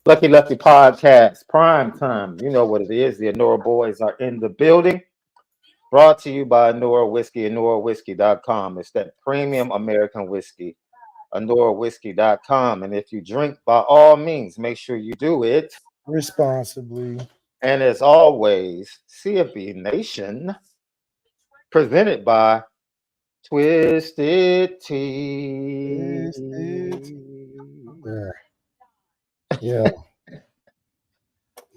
Lucky Lefty Podcast, prime time. You know what it is. The Onora boys are in the building. Brought to you by Onora Whiskey, OnoraWhiskey.com. It's that premium American whiskey, OnoraWhiskey.com. And if you drink, by all means, make sure you do it. Responsibly. And as always, CFB Nation, presented by Twisted Tea. Yes, it. Yeah. Yeah.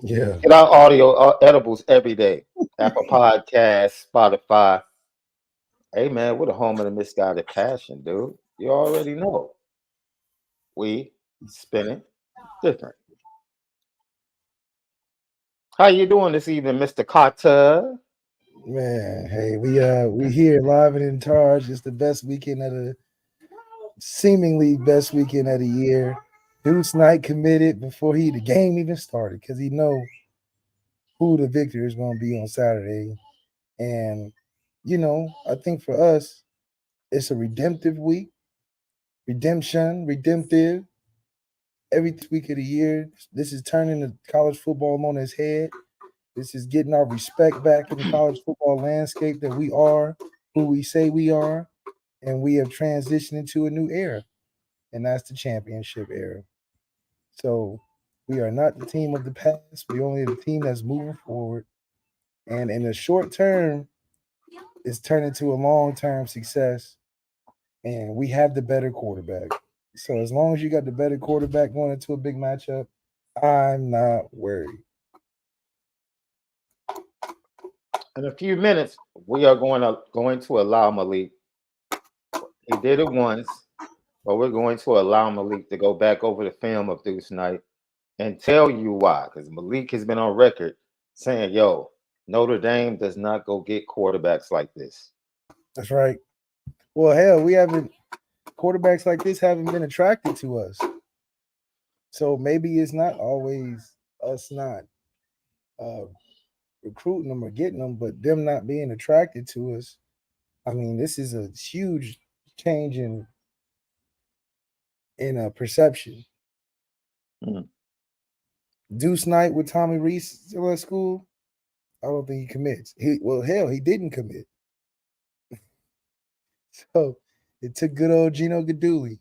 Yeah. Get our audio edibles every day. Apple Podcasts, Spotify. Hey man, we're the home of the misguided passion, dude. You already know. We spinning different. How you doing this evening, Mr. Carter? Man, hey, we here live and in charge. It's the best weekend of the seemingly best weekend of the year. Duce Knight committed before the game even started because he know who the victor is going to be on Saturday. And I think for us, it's a redemptive week, redemptive. Every week of the year, this is turning the college football on its head. This is getting our respect back in the college football landscape that we are who we say we are, and we have transitioned into a new era, and that's the championship era. So we are not the team of the past. We only the team that's moving forward, and in the short term, it's turned into a long term success, and we have the better quarterback. So as long as you got the better quarterback going into a big matchup, I'm not worried. In a few minutes, we are going to allow Malik. He did it once, but we're going to allow Malik to go back over the film of Duce Knight and tell you why. Because Malik has been on record saying, "Yo, Notre Dame does not go get quarterbacks like this." That's right. Well, hell, we haven't quarterbacks like this haven't been attracted to us. So maybe it's not always us not uh, recruiting them or getting them, but them not being attracted to us. I mean, this is a huge change in perception. Mm. Duce Knight with Tommy Reese still at school. I don't think he commits. He didn't commit. So it took good old Gino Gaduli,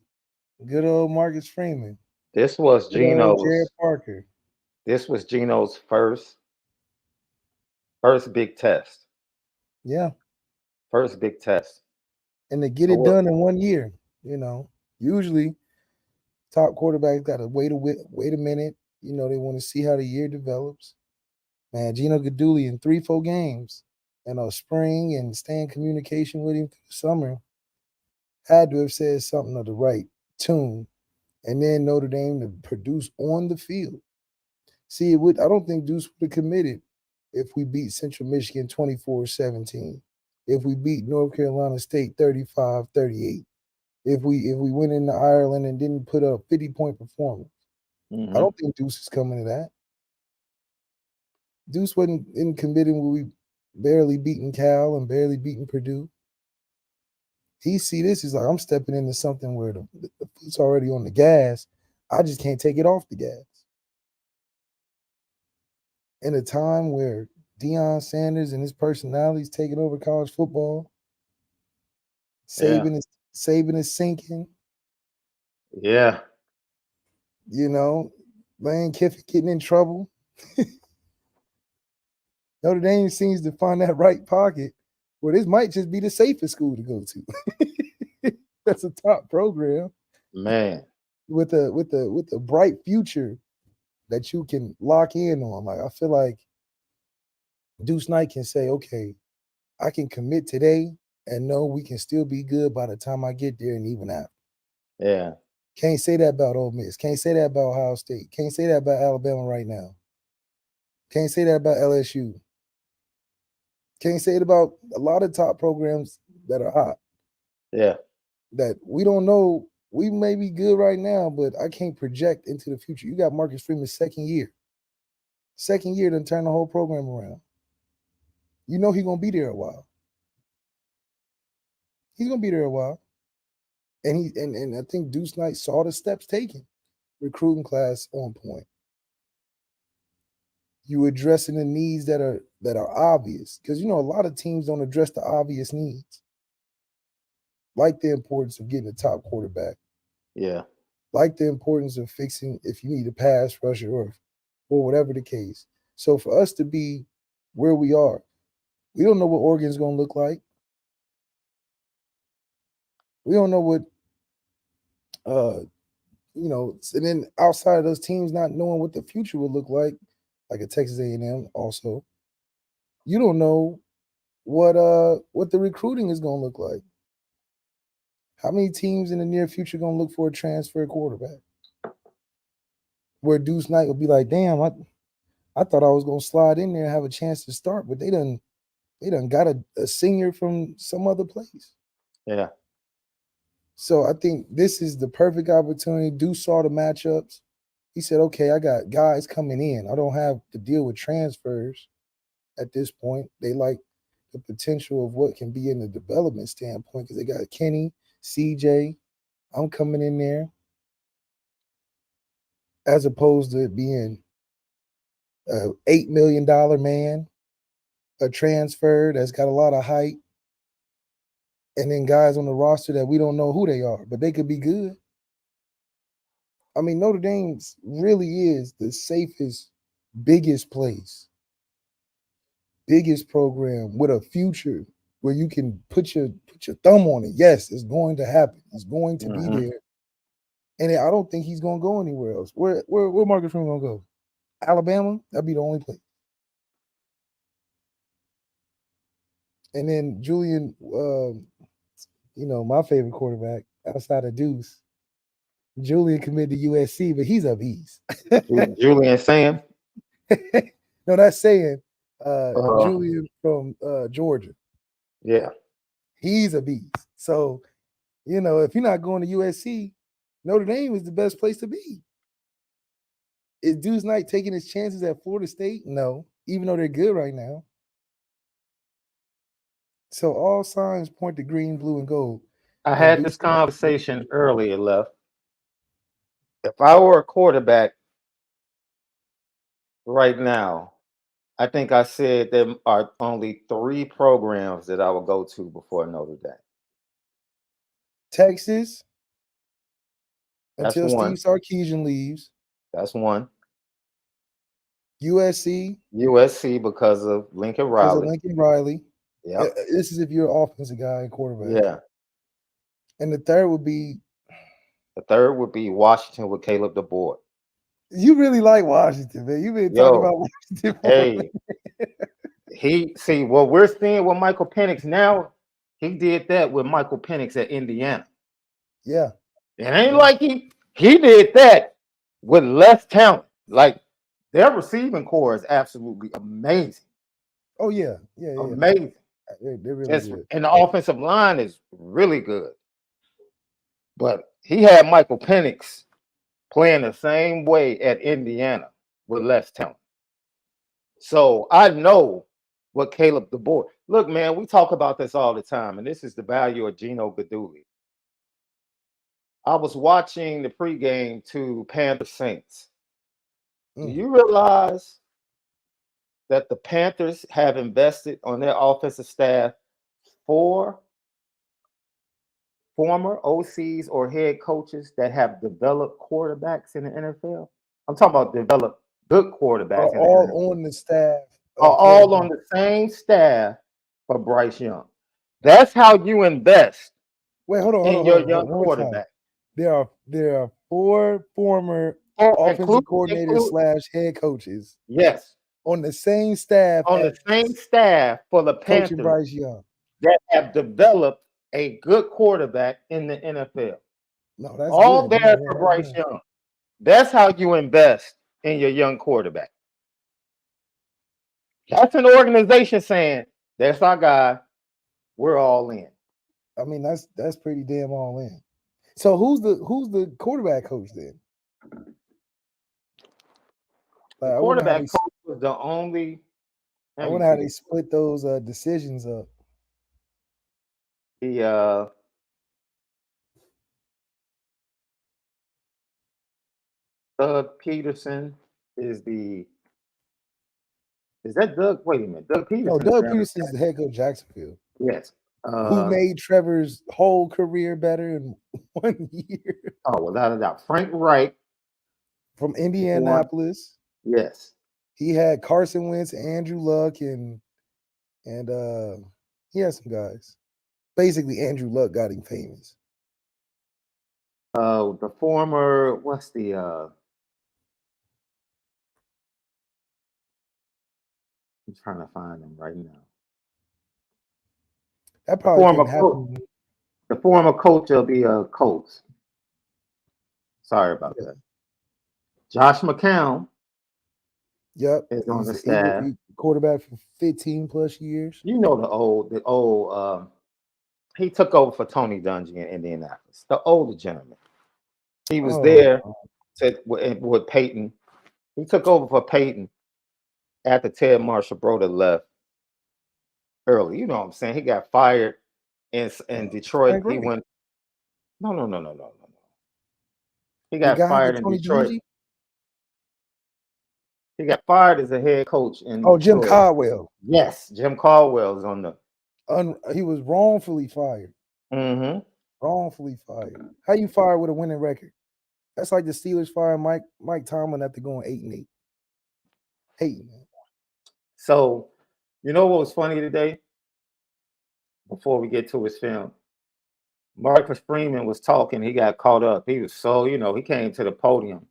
good old Marcus Freeman, This was good old Jared Gino's. Parker. This was Gino's first big test. Yeah, First big test. and to get So it what? done in one year, usually top quarterbacks got to wait a minute. They want to see how the year develops. Man, Gino Gaduli in 3-4 games and a spring and stay in communication with him through the summer had to have said something of the right tune. And then Notre Dame to produce on the field. See, I don't think Deuce would have committed if we beat Central Michigan 24-17. If we beat North Carolina State 35-38. If we went into Ireland and didn't put up 50-point performance. I Hmm. don't think Deuce is coming to that. Deuce wasn't in committing when we barely beating Cal and barely beating Purdue. He see this, he's like, I'm stepping into something where the foot's already on the gas. I just can't take it off the gas. In a time where Deion Sanders and his personality is taking over college football, Yeah. Saban is sinking, Yeah. you know, Lane Kiffin getting in trouble. Notre Dame seems to find that right pocket where this might just be the safest school to go to. That's a top program Man. with a bright future that you can lock in on. Like I feel like Deuce Knight can say, okay, I can commit today and know we can still be good by the time I get there and even after. Yeah. Can't say that about Ole Miss. Can't say that about Ohio State. Can't say that about Alabama right now. Can't say that about LSU. Can't say it about a lot of top programs that are hot. Yeah. That we don't know. We may be good right now, but I can't project into the future. You got Marcus Freeman's second year. Second year to turn the whole program around. You know he's gonna be there a while. He's gonna be there a while. And I think Deuce Knight saw the steps taken. Recruiting class on point. You addressing the needs that are obvious, because a lot of teams don't address the obvious needs, like the importance of getting a top quarterback, Yeah. like the importance of fixing if you need a pass rusher or whatever the case. So for us to be where we are, we don't know what Oregon's going to look like. We don't know what and then outside of those teams not knowing what the future will look like a Texas A&M also, you don't know what the recruiting is going to look like. How many teams in the near future going to look for a transfer quarterback? Where Duce Knight will be like, damn, I thought I was going to slide in there and have a chance to start, but they done got a senior from some other place. Yeah. So I think this is the perfect opportunity. Duce saw the matchups. He said, okay, I got guys coming in. I don't have to deal with transfers at this point. They like the potential of what can be in the development standpoint because they got Kenny, CJ. I'm coming in there as opposed to it being an $8 million man, a transfer that's got a lot of height, and then guys on the roster that we don't know who they are, but they could be good. I mean, Notre Dame really is the safest, biggest place, biggest program with a future where you can put your thumb on it. Yes, it's going to happen. It's going to be there. And I don't think he's going to go anywhere else. Where Marcus Freeman going to go? Alabama? That'd be the only place. And then Julian, my favorite quarterback outside of Duce, Julian committed to USC, but he's a beast. Julian Sam? No, that's saying Julian from Georgia. Yeah. He's a beast. So, if you're not going to USC, Notre Dame is the best place to be. Is Duce Knight taking his chances at Florida State? No, even though they're good right now. So all signs point to green, blue, and gold. I had this conversation earlier, Left. If I were a quarterback right now, I think I said there are only 3 programs that I would go to before Notre Dame. Texas, That's until one. Steve Sarkisian leaves. That's one. USC. USC because of Lincoln Riley. Because of Lincoln Riley. Yep. This is if you're an offensive guy and quarterback. Yeah. And the third would be? The third would be Washington with Caleb DeBoer. You really like Washington, man. You've been talking about Washington Hey, what we're seeing with Michael Penix now, he did that with Michael Penix at Indiana. Yeah. It ain't like he did that with less talent. Like, their receiving core is absolutely amazing. Oh, yeah. Amazing. They're really good. And the offensive line is really good. But he had Michael Penix playing the same way at Indiana with less talent. So I know what Caleb DeBoer. Look, man, we talk about this all the time, and this is the value of Gino Guidugli. I was watching the pregame to Panther Saints. Do you realize that the Panthers have invested on their offensive staff 4 former OCs or head coaches that have developed quarterbacks in the NFL? I'm talking about developed good quarterbacks in the NFL. All on the staff. All on the same staff for Bryce Young. That's how you invest. Wait, hold on. Your young quarterback. There are 4 former offensive coordinators / head coaches. Yes. On the same staff. On the same staff for the Panthers Bryce Young that have developed a good quarterback in the NFL. No, that's all good. there for Bryce Young. That's how you invest in your young quarterback. That's an organization saying, that's our guy. We're all in. I mean, that's pretty damn all in. So who's the quarterback coach then? The quarterback coach was the only. I wonder how they split those decisions up. Doug Peterson is the Is that Doug? Wait a minute. Doug No, Peterson. Doug Peterson is the head coach of Jacksonville. Yes. Who made Trevor's whole career better in 1 year? Oh, without a doubt. Frank Wright. From Indianapolis. Yes. He had Carson Wentz, Andrew Luck, and he had some guys. Basically, Andrew Luck got him famous. The former, what's the I'm trying to find him right now. That probably couldn't happen. The former coach of the Colts. Sorry about that. Josh McCown. Yep. Is on the staff. Quarterback for 15 plus years. You know the old he took over for Tony Dungy in Indianapolis. The older gentleman. He was there with Peyton. He took over for Peyton after Ted Marshall Broder left early. You know what I'm saying? He got fired in Detroit. He went. No. He got fired in Detroit. Dungy? He got fired as a head coach in Detroit. Jim Caldwell. Yes, Jim Caldwell is on the. He was wrongfully fired. Mm-hmm. Wrongfully fired. How you fire with a winning record? That's like the Steelers firing Mike Tomlin after going 8-8. Hating. So, you know what was funny today? Before we get to his film, Marcus Freeman was talking. He got caught up. He was he came to the podium.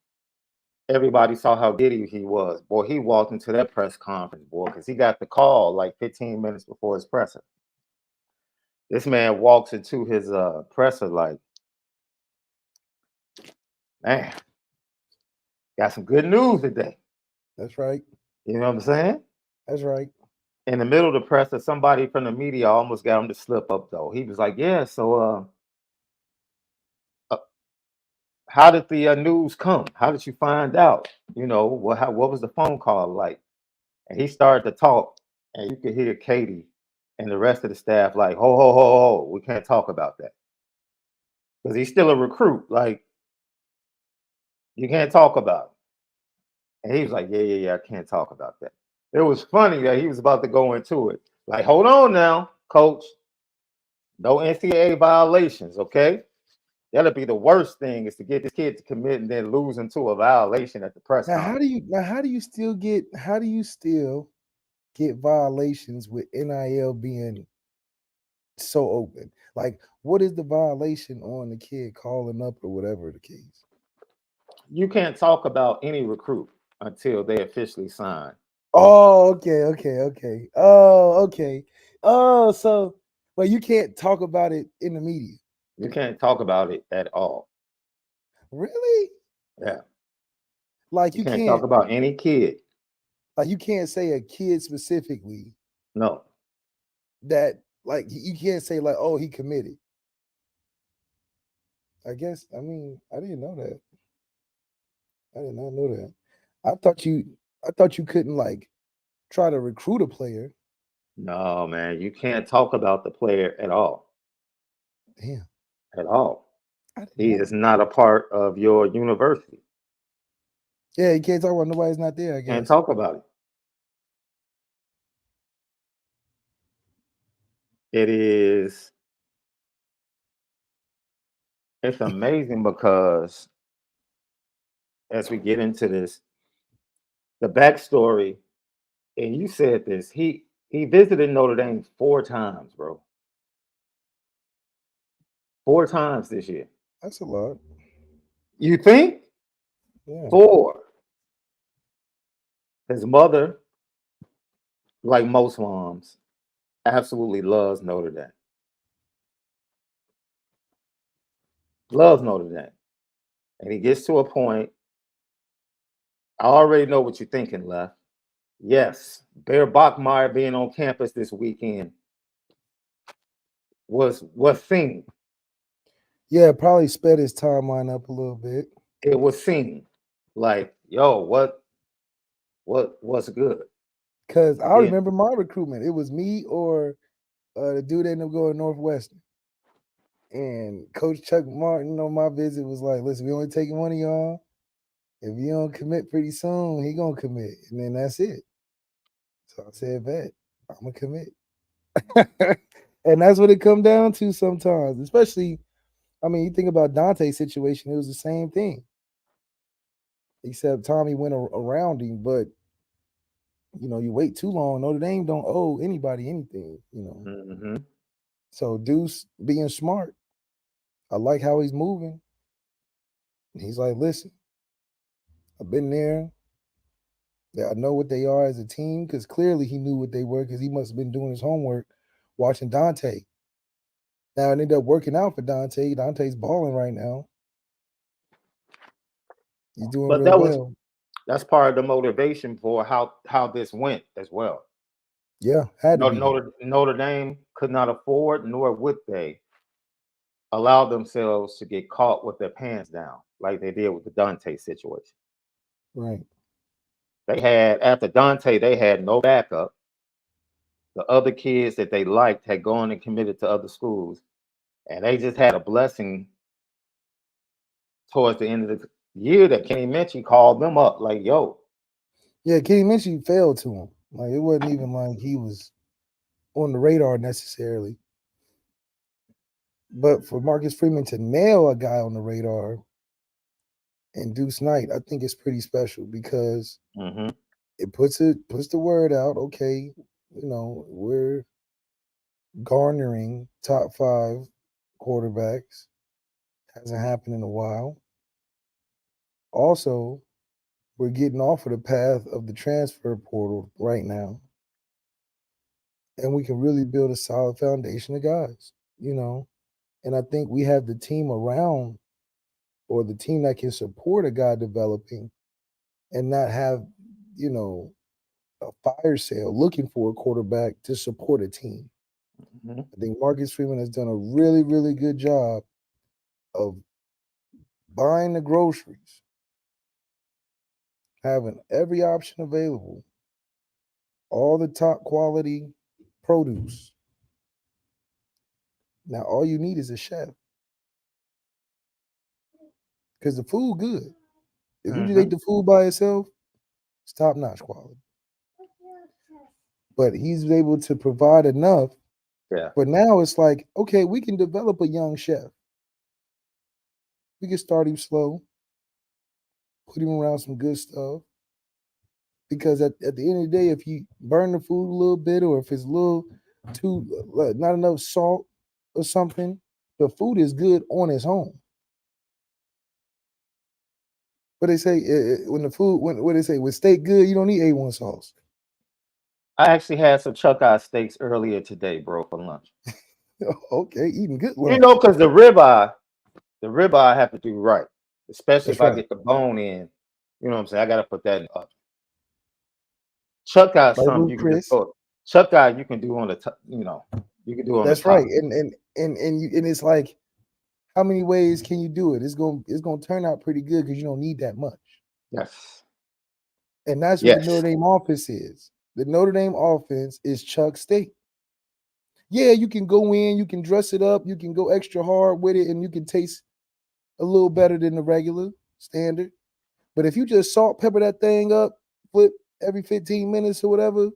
Everybody saw how giddy he was. Boy, he walked into that press conference, boy, because he got the call like 15 minutes before his presser. This man walks into his presser like, man, got some good news today. That's right. You know what I'm saying? That's right. In the middle of the presser, somebody from the media almost got him to slip up, though. He was like, yeah, so how did the news come? How did you find out? You know, what was the phone call like? And he started to talk, and you could hear Katie and the rest of the staff like, ho, we can't talk about that. Because he's still a recruit. Like, you can't talk about it. And he was like, yeah, I can't talk about that. It was funny that he was about to go into it. Like, hold on now, coach. No NCAA violations, okay? That'll be the worst thing is to get this kid to commit and then lose into a violation at the press conference. How do you still get violations with NIL being so open? Like, what is the violation on the kid calling up or whatever the case? You can't talk about any recruit until they officially sign. Oh, okay. Oh, okay. Oh, so well, you can't talk about it in the media. You can't talk about it at all. Really? Yeah. Like you can't talk about any kid. Like you can't say a kid specifically. No. That like you can't say like, oh, he committed. I mean, I didn't know that. I did not know that. I thought you couldn't like try to recruit a player. No, man, you can't talk about the player at all. Damn. At all. He is not a part of your university. Yeah, you can't talk about nobody's not there, I guess. Can't talk about it. It's amazing because as we get into this, the backstory, and you said this, he visited Notre Dame 4 times, bro. 4 times this year. That's a lot. You think? Yeah. 4. His mother, like most moms, absolutely loves Notre Dame. Loves Notre Dame. And he gets to a point, I already know what you're thinking, Left. Yes, Bear Bachmeyer being on campus this weekend was seen. Yeah, probably sped his timeline up a little bit. It was seen. Like, yo, what's good? Because I remember my recruitment. It was me or the dude that ended up going to Northwestern. And Coach Chuck Martin on my visit was like, listen, we only taking one of y'all. If you don't commit pretty soon, he gonna commit. And then that's it. So I said, "Bet I'm gonna commit." And that's what it come down to sometimes. Especially, I mean, you think about Dante's situation; it was the same thing, except Tommy went around him. But you wait too long, Notre Dame don't owe anybody anything. Mm-hmm. So Duce being smart, I like how he's moving. He's like, listen, I've been there. Yeah, I know what they are as a team because clearly he knew what they were because he must have been doing his homework watching Dante. Now it ended up working out for Dante. Dante's balling right now. He's doing But real well. that's part of the motivation for how this went as well. Yeah, had to be. Notre Dame could not afford, nor would they allow themselves to get caught with their pants down like they did with the Dante situation. Right. They had after Dante, they had no backup. The other kids that they liked had gone and committed to other schools, and they just had a blessing towards the end of the year that Kenny Minchie called them up like, "Yo, Yeah, Kenny Minchie fell to him. Like it wasn't even like he was on the radar necessarily. But for Marcus Freeman to nail a guy on the radar and Duce Knight, I think it's pretty special because mm-hmm. it puts the word out. Okay, we're garnering top 5 quarterbacks. Hasn't happened in a while. Also, we're getting off of the path of the transfer portal right now. And we can really build a solid foundation of guys. And I think we have the team around or the team that can support a guy developing and not have, a fire sale looking for a quarterback to support a team. Mm-hmm. I think Marcus Freeman has done a really, really good job of buying the groceries, having every option available, all the top quality produce. Now all you need is a chef because the food good. If you just Mm-hmm. ate the food by itself, it's top notch quality. But he's able to provide enough. Yeah, But now it's like, okay, we can develop a young chef. We can start him slow, put him around some good stuff. Because at the end of the day, if you burn the food a little bit, or if it's a little too not enough salt or something, the food is good on its own. But they say when the food, what they say, with steak good, you don't need A1 sauce. I actually had some chuck eye steaks earlier today, bro, for lunch. Okay, eating good You lunch. know, because the ribeye I have to do right, especially That's if I right. get the bone in. You know what I'm saying? I got to put that in the oven. Chuck eye is Like something Ruth you can just Chris. put. Chuck eye you can do on the top. You can do on the That's right. top. And it's like, how many ways can you do it? It's gonna turn out pretty good because you don't need that much. Yes. And that's what the Yes. Notre Dame offense is. The Notre Dame offense is Chuck steak. Yeah, you can go in, you can dress it up, you can go extra hard with it, and you can taste a little better than the regular standard. But if you just salt pepper that thing up, flip every 15 minutes or whatever,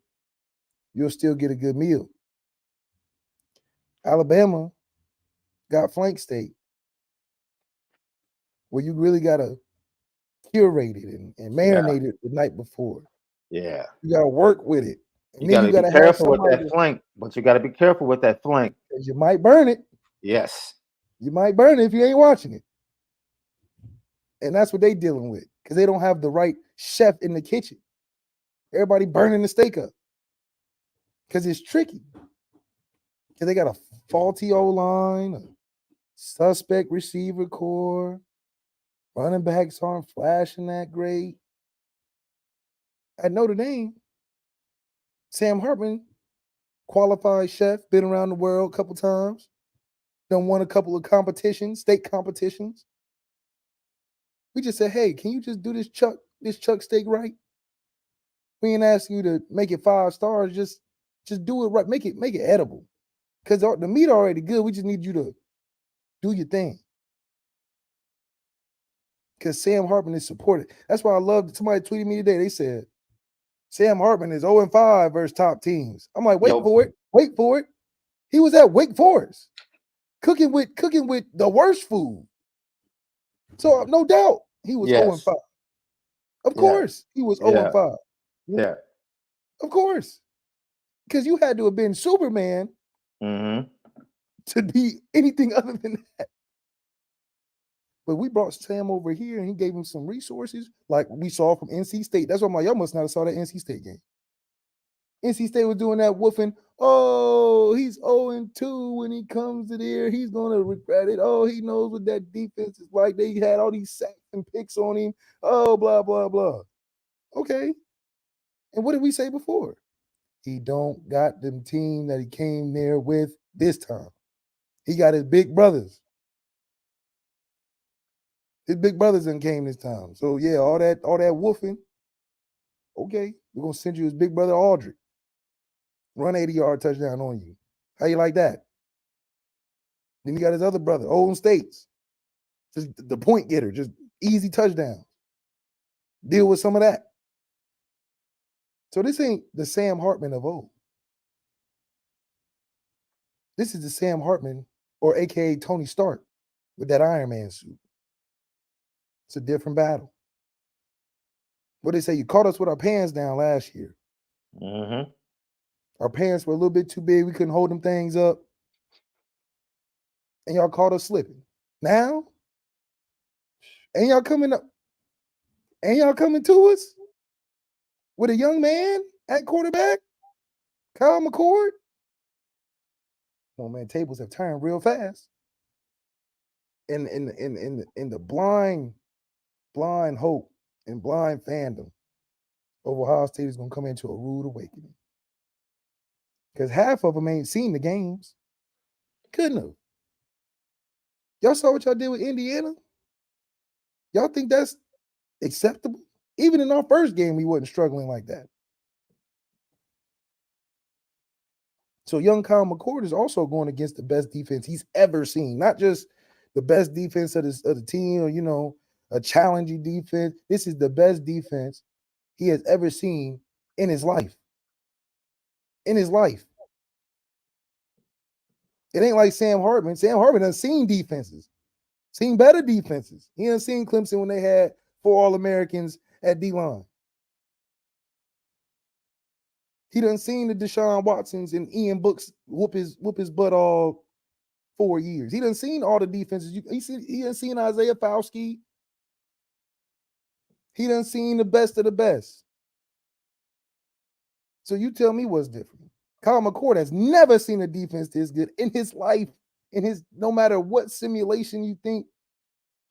you'll still get a good meal. Alabama got flank steak, where you really gotta curate it and Yeah. marinate it the night before. Yeah. You gotta work with it. You And then got you to be gotta have careful with somebody that flank, but you got to be careful with that flank. because you might burn it. Yes. You might burn it if you ain't watching it. And that's what they dealing with because they don't have the right chef in the kitchen. Everybody burning the steak up because it's tricky. Because they got a faulty O line, a suspect receiver core, running backs aren't flashing that great. At Notre Dame, Sam Hartman, qualified chef, been around the world a couple times, done won a couple of competitions, state competitions. We just said, hey, can you just do this Chuck steak right? We ain't asking you to make it 5 stars. Just do it right. Make it edible. Because the meat already good. We just need you to do your thing. Because Sam Hartman is supported. That's why I love somebody tweeted me today. They said, Sam Hartman is 0-5 versus top teams. I'm like, wait Yo. for it. Wait for it. He was at Wake Forest, cooking with the worst food. So no doubt he was 0-5. Of course, he was 0-5. Yeah. Of course. Because you had to have been Superman to be anything other than that. But we brought Sam over here and he gave him some resources like we saw from NC State. That's why I'm like, y'all must not have saw that NC State game. NC State was doing that woofing. Oh, he's 0-2 when he comes to there. He's going to regret it. Oh, he knows what that defense is like. They had all these sacks and picks on him. Oh, blah, blah, blah. Okay. And what did we say before? He don't got the team that he came there with this time. He got his big brothers. His big brothers done came this time. So yeah, all that woofing. Okay, we're gonna send you his big brother Aldrich. Run 80-yard touchdown on you. How you like that? Then you got his other brother, Olden States. Just the point getter, just easy touchdown. Deal with some of that. So this ain't the Sam Hartman of old. This is the Sam Hartman, or AKA Tony Stark, with that Iron Man suit. It's a different battle. What they say, you caught us with our pants down last year. Our pants were a little bit too big. We couldn't hold them things up. And y'all caught us slipping. Now, ain't y'all coming up? Ain't y'all coming to us with a young man at quarterback? Kyle McCord? Oh man, tables have turned real fast. In the blind hope and blind fandom of Ohio State is going to come into a rude awakening. Because half of them ain't seen the games. Couldn't have. Y'all saw what y'all did with Indiana? Y'all think that's acceptable? Even in our first game, we wasn't struggling like that. So young Kyle McCord is also going against the best defense he's ever seen. Not just the best defense of the team or, a challenging defense. This is the best defense he has ever seen in his life. In his life. It ain't like Sam Hartman. Sam Hartman done seen defenses. Seen better defenses. He done seen Clemson when they had 4 All-Americans at D-line. He done seen the Deshaun Watsons and Ian Books whoop his butt all 4 years. He done seen all the defenses. He done seen Isaiah Fauski. He done seen the best of the best. So you tell me what's different. Kyle McCord has never seen a defense this good in his life. No matter what simulation you think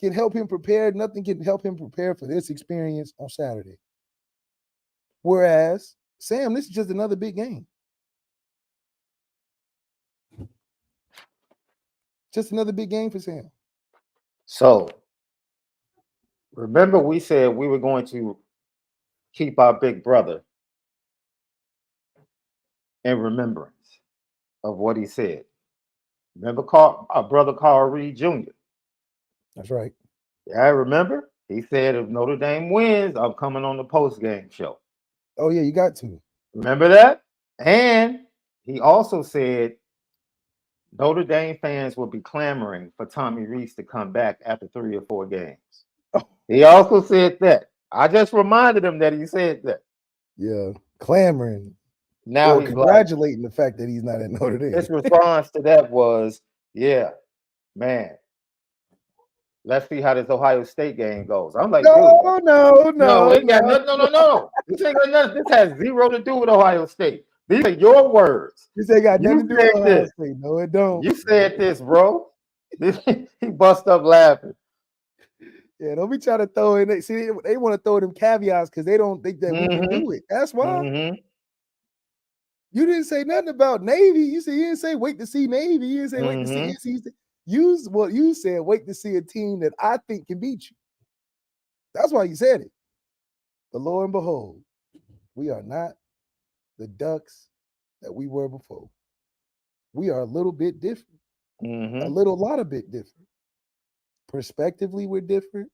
can help him prepare, nothing can help him prepare for this experience on Saturday. Whereas, Sam, this is just another big game. Just another big game for Sam. So, remember we said we were going to keep our big brother in remembrance of what he said. Remember our brother Carl Reed Jr.? That's right. Yeah, I remember. He said if Notre Dame wins, I'm coming on the post-game show. Oh, yeah, you got to. Remember that? And he also said Notre Dame fans will be clamoring for Tommy Rees to come back after 3 or 4 games. Oh. He also said that. I just reminded him that he said that. Yeah, clamoring. Now he's congratulating the fact that he's not at Notre Dame. His response to that was, yeah, man. Let's see how this Ohio State game goes. I'm like, no. It got nothing. No. This ain't got nothing. This has zero to do with Ohio State. These are your words. This ain't got nothing to do with Ohio State. No, it don't. You said this, bro. He bust up laughing. Yeah, don't be trying to throw in. They want to throw them caveats because they don't think that we can do it. That's why. You didn't say nothing about Navy. You didn't say wait to see Navy. You didn't say wait to see NC State. You said wait to see a team that I think can beat you. That's why you said it. But lo and behold, we are not the Ducks that we were before. We are a little bit different. A lot of bit different. Perspectively, we're different.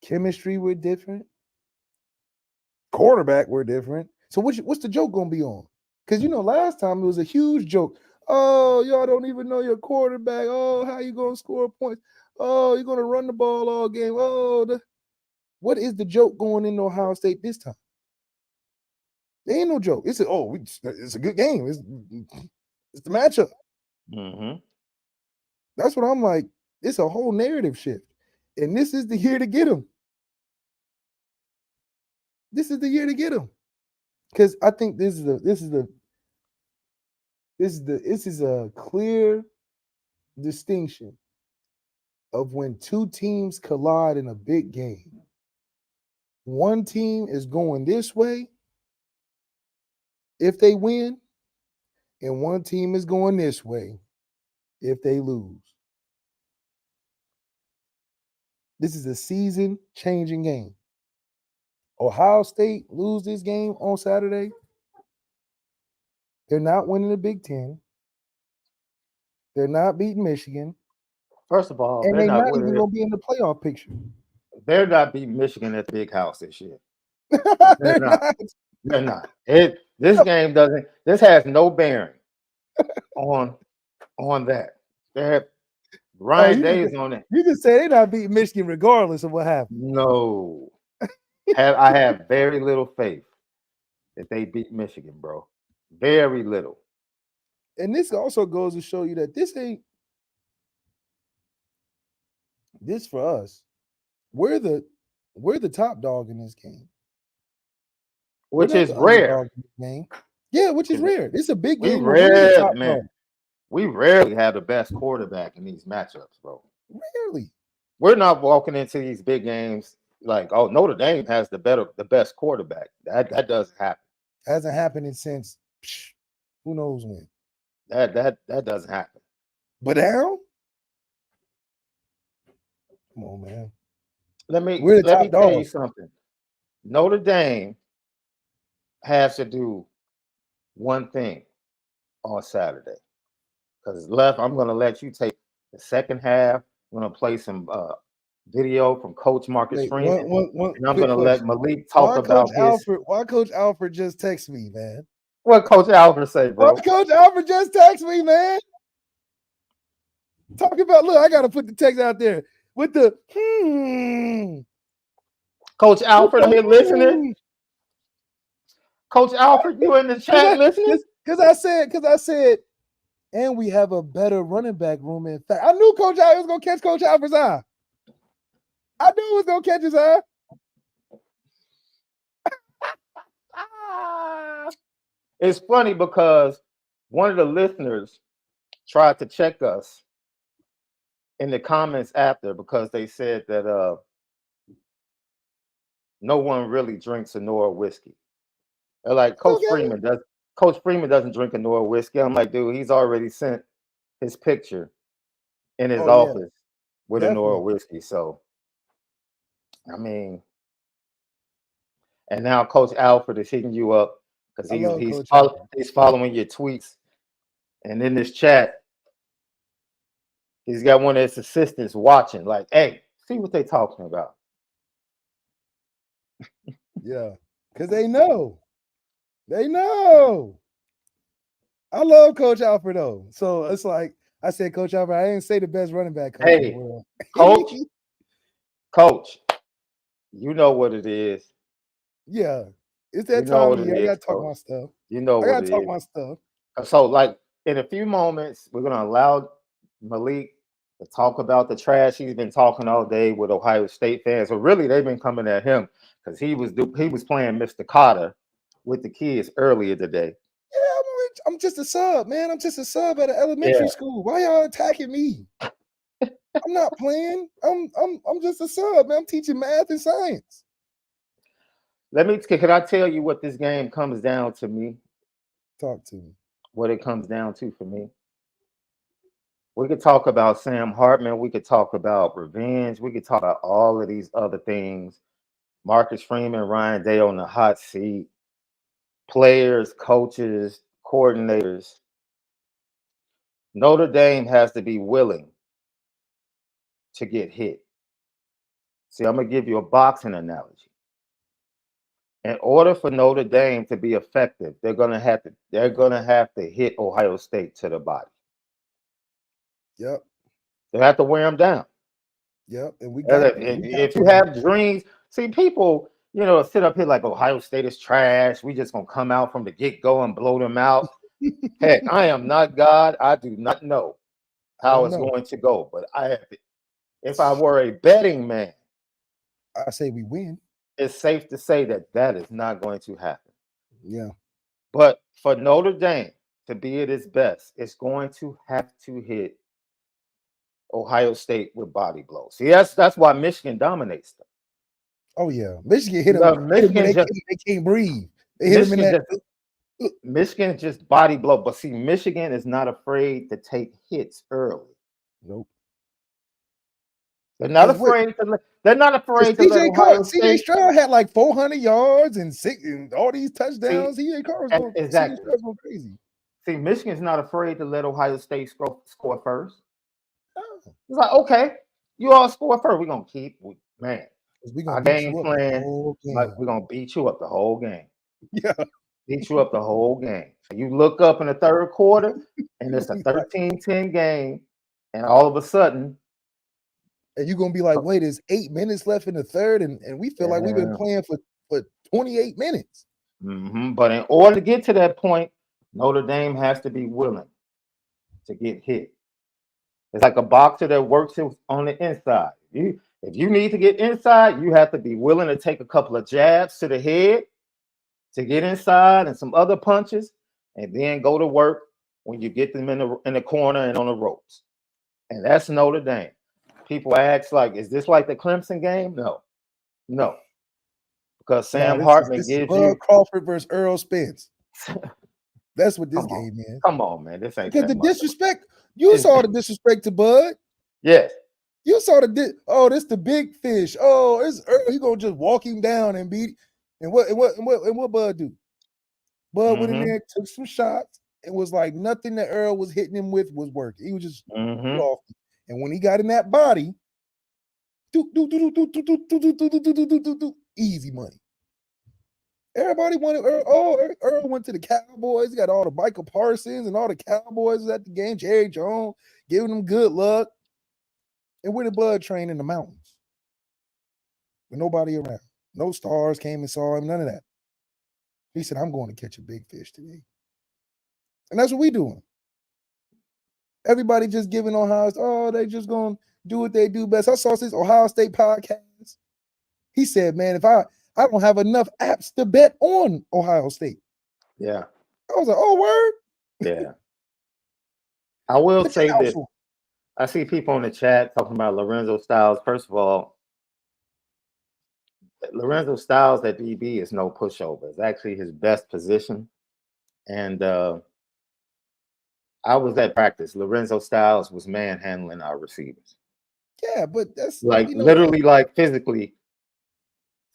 Chemistry, we're different. Quarterback, we're different. So what's the joke gonna be on? Because last time it was a huge joke. Oh, y'all don't even know your quarterback. Oh, how you gonna score points? Oh, you're gonna run the ball all game. Oh, what is the joke going into Ohio State this time? There ain't no joke. It's a good game. It's the matchup. Mm-hmm. That's what I'm like. It's a whole narrative shift, and this is the year to get them. This is the year to get them, because I think this is a clear distinction of when two teams collide in a big game. One team is going this way if they win, and one team is going this way if they lose. This is a season-changing game. Ohio State lose this game on Saturday. They're not winning the Big Ten. They're not beating Michigan. First of all, And they're they're not not even winning. going to be in the playoff picture. They're not beating Michigan at the Big House this year. They're They're not. not. They're not. This game doesn't. This has no bearing on that. Ryan Day is on it. You just say they're not beating Michigan regardless of what happens. No. I have very little faith that they beat Michigan, bro. Very little. And this also goes to show you that this for us. We're the top dog in this game. Which is rare. Game. Yeah, which is rare. It's a big game. We rarely have the best quarterback in these matchups, bro. Rarely. We're not walking into these big games like, oh, Notre Dame has the best quarterback. That doesn't happen. Hasn't happened since who knows when. That doesn't happen. But now, come on, man. Let me tell you something. Notre Dame has to do one thing on Saturday. Because I'm going to let you take the second half. I'm going to play some video from Coach Marcus Freeman, and I'm going to let Malik talk about this. Why Coach Alfred just text me, man? What Coach Alfred say, bro? Why Coach Alfred just text me, man? Talk about, look, I got to put the text out there with the Coach Alfred, are you listening? Coach Alfred, you in the chat listening? Because I said, and we have a better running back room. In fact, I knew Coach Alfred was going to catch Coach Alfred's eye. I knew he was going to catch his eye. It's funny because one of the listeners tried to check us in the comments after because they said that no one really drinks Onora whiskey. They're like, Coach Freeman doesn't drink Onora whiskey. I'm like, dude, he's already sent his picture in his office with Onora whiskey. So, I mean, and now Coach Alfred is hitting you up because he's following your tweets. And in this chat, he's got one of his assistants watching, like, hey, see what they're talking about. Yeah, because they know. They know. I love Coach Alfred, though. So it's like, I said, Coach Alfred, I didn't say the best running back coach in the world. Coach, you know what it is. Yeah. It's that time of year. I got to talk my stuff. You know what it is. I got to talk my stuff. So, like, in a few moments, we're going to allow Malik to talk about the trash he's been talking all day with Ohio State fans. So, really, they've been coming at him because he was playing Mr. Carter with the kids earlier today. Yeah, I'm just a sub, man. I'm just a sub at an elementary school. Why y'all attacking me? I'm not playing. I'm just a sub, man. I'm teaching math and science. Can I tell you what this game comes down to me? Talk to me. What it comes down to for me. We could talk about Sam Hartman. We could talk about revenge. We could talk about all of these other things. Marcus Freeman, Ryan Day on the hot seat. Players, coaches, coordinators. Notre Dame has to be willing to get hit. See, I'm going to give you a boxing analogy. In order for Notre Dame to be effective, they're gonna have to hit Ohio State to the body. Yep. They have to wear them down. Yep. And we got If you have dreams, see people, sit up here like Ohio State is trash. We just gonna come out from the get go and blow them out. Heck, I am not God. I do not know how it's going to go. But if I were a betting man, I say we win. It's safe to say that is not going to happen. Yeah. But for Notre Dame to be at its best, it's going to have to hit Ohio State with body blows. See, that's why Michigan dominates them. Oh yeah, Michigan hit them. They can't breathe. They hit them in that. Michigan just body blow, but see, Michigan is not afraid to take hits early. Nope. They're not afraid to. They're not afraid to let Ohio State. CJ Stroud had like 400 yards and all these touchdowns. CJ Stroud was going crazy. See, Michigan's not afraid to let Ohio State score first. Oh. It's like, okay, you all score first. We're gonna our game plan. Like we're gonna beat you up the whole game. Yeah, beat you up the whole game. You look up in the third quarter, and it's a 13-10 game, and all of a sudden. And you're gonna be like, wait, there's 8 minutes left in the third, and we feel like we've been playing for 28 minutes. Mm-hmm. But in order to get to that point, Notre Dame has to be willing to get hit. It's like a boxer that works on the inside. If you need to get inside, you have to be willing to take a couple of jabs to the head to get inside and some other punches, and then go to work when you get them in the corner and on the ropes. And that's Notre Dame. People ask, like, is this like the Clemson game? No. Because Sam Hartman gives you Crawford versus Earl Spence. That's what this game is. Come on, man. This ain't because the disrespect. You saw the disrespect to Bud. Yes. You saw this the big fish. Oh, it's Earl. You gonna just walk him down and beat. And what Bud do? Bud went in there, took some shots, and was like nothing that Earl was hitting him with was working. He was just off. And when he got in that body, easy money. Everybody wanted Earl. Oh, Earl went to the Cowboys. He got all the Michael Parsons and all the Cowboys at the game. Jerry Jones giving them good luck. And where did Bud train? In the mountains with nobody around. No stars came and saw him. None of that. He said, I'm going to catch a big fish today. And that's what we doing. Everybody just giving Ohio, they just going to do what they do best. I saw this Ohio State podcast. He said, man, if I don't have enough apps to bet on Ohio State. Yeah. I was like, oh, word? Yeah. I will say this. I see people in the chat talking about Lorenzo Styles. First of all, Lorenzo Styles at DB is no pushover. It's actually his best position. And I was at practice. Lorenzo Styles was manhandling our receivers. Yeah, but that's like literally like physically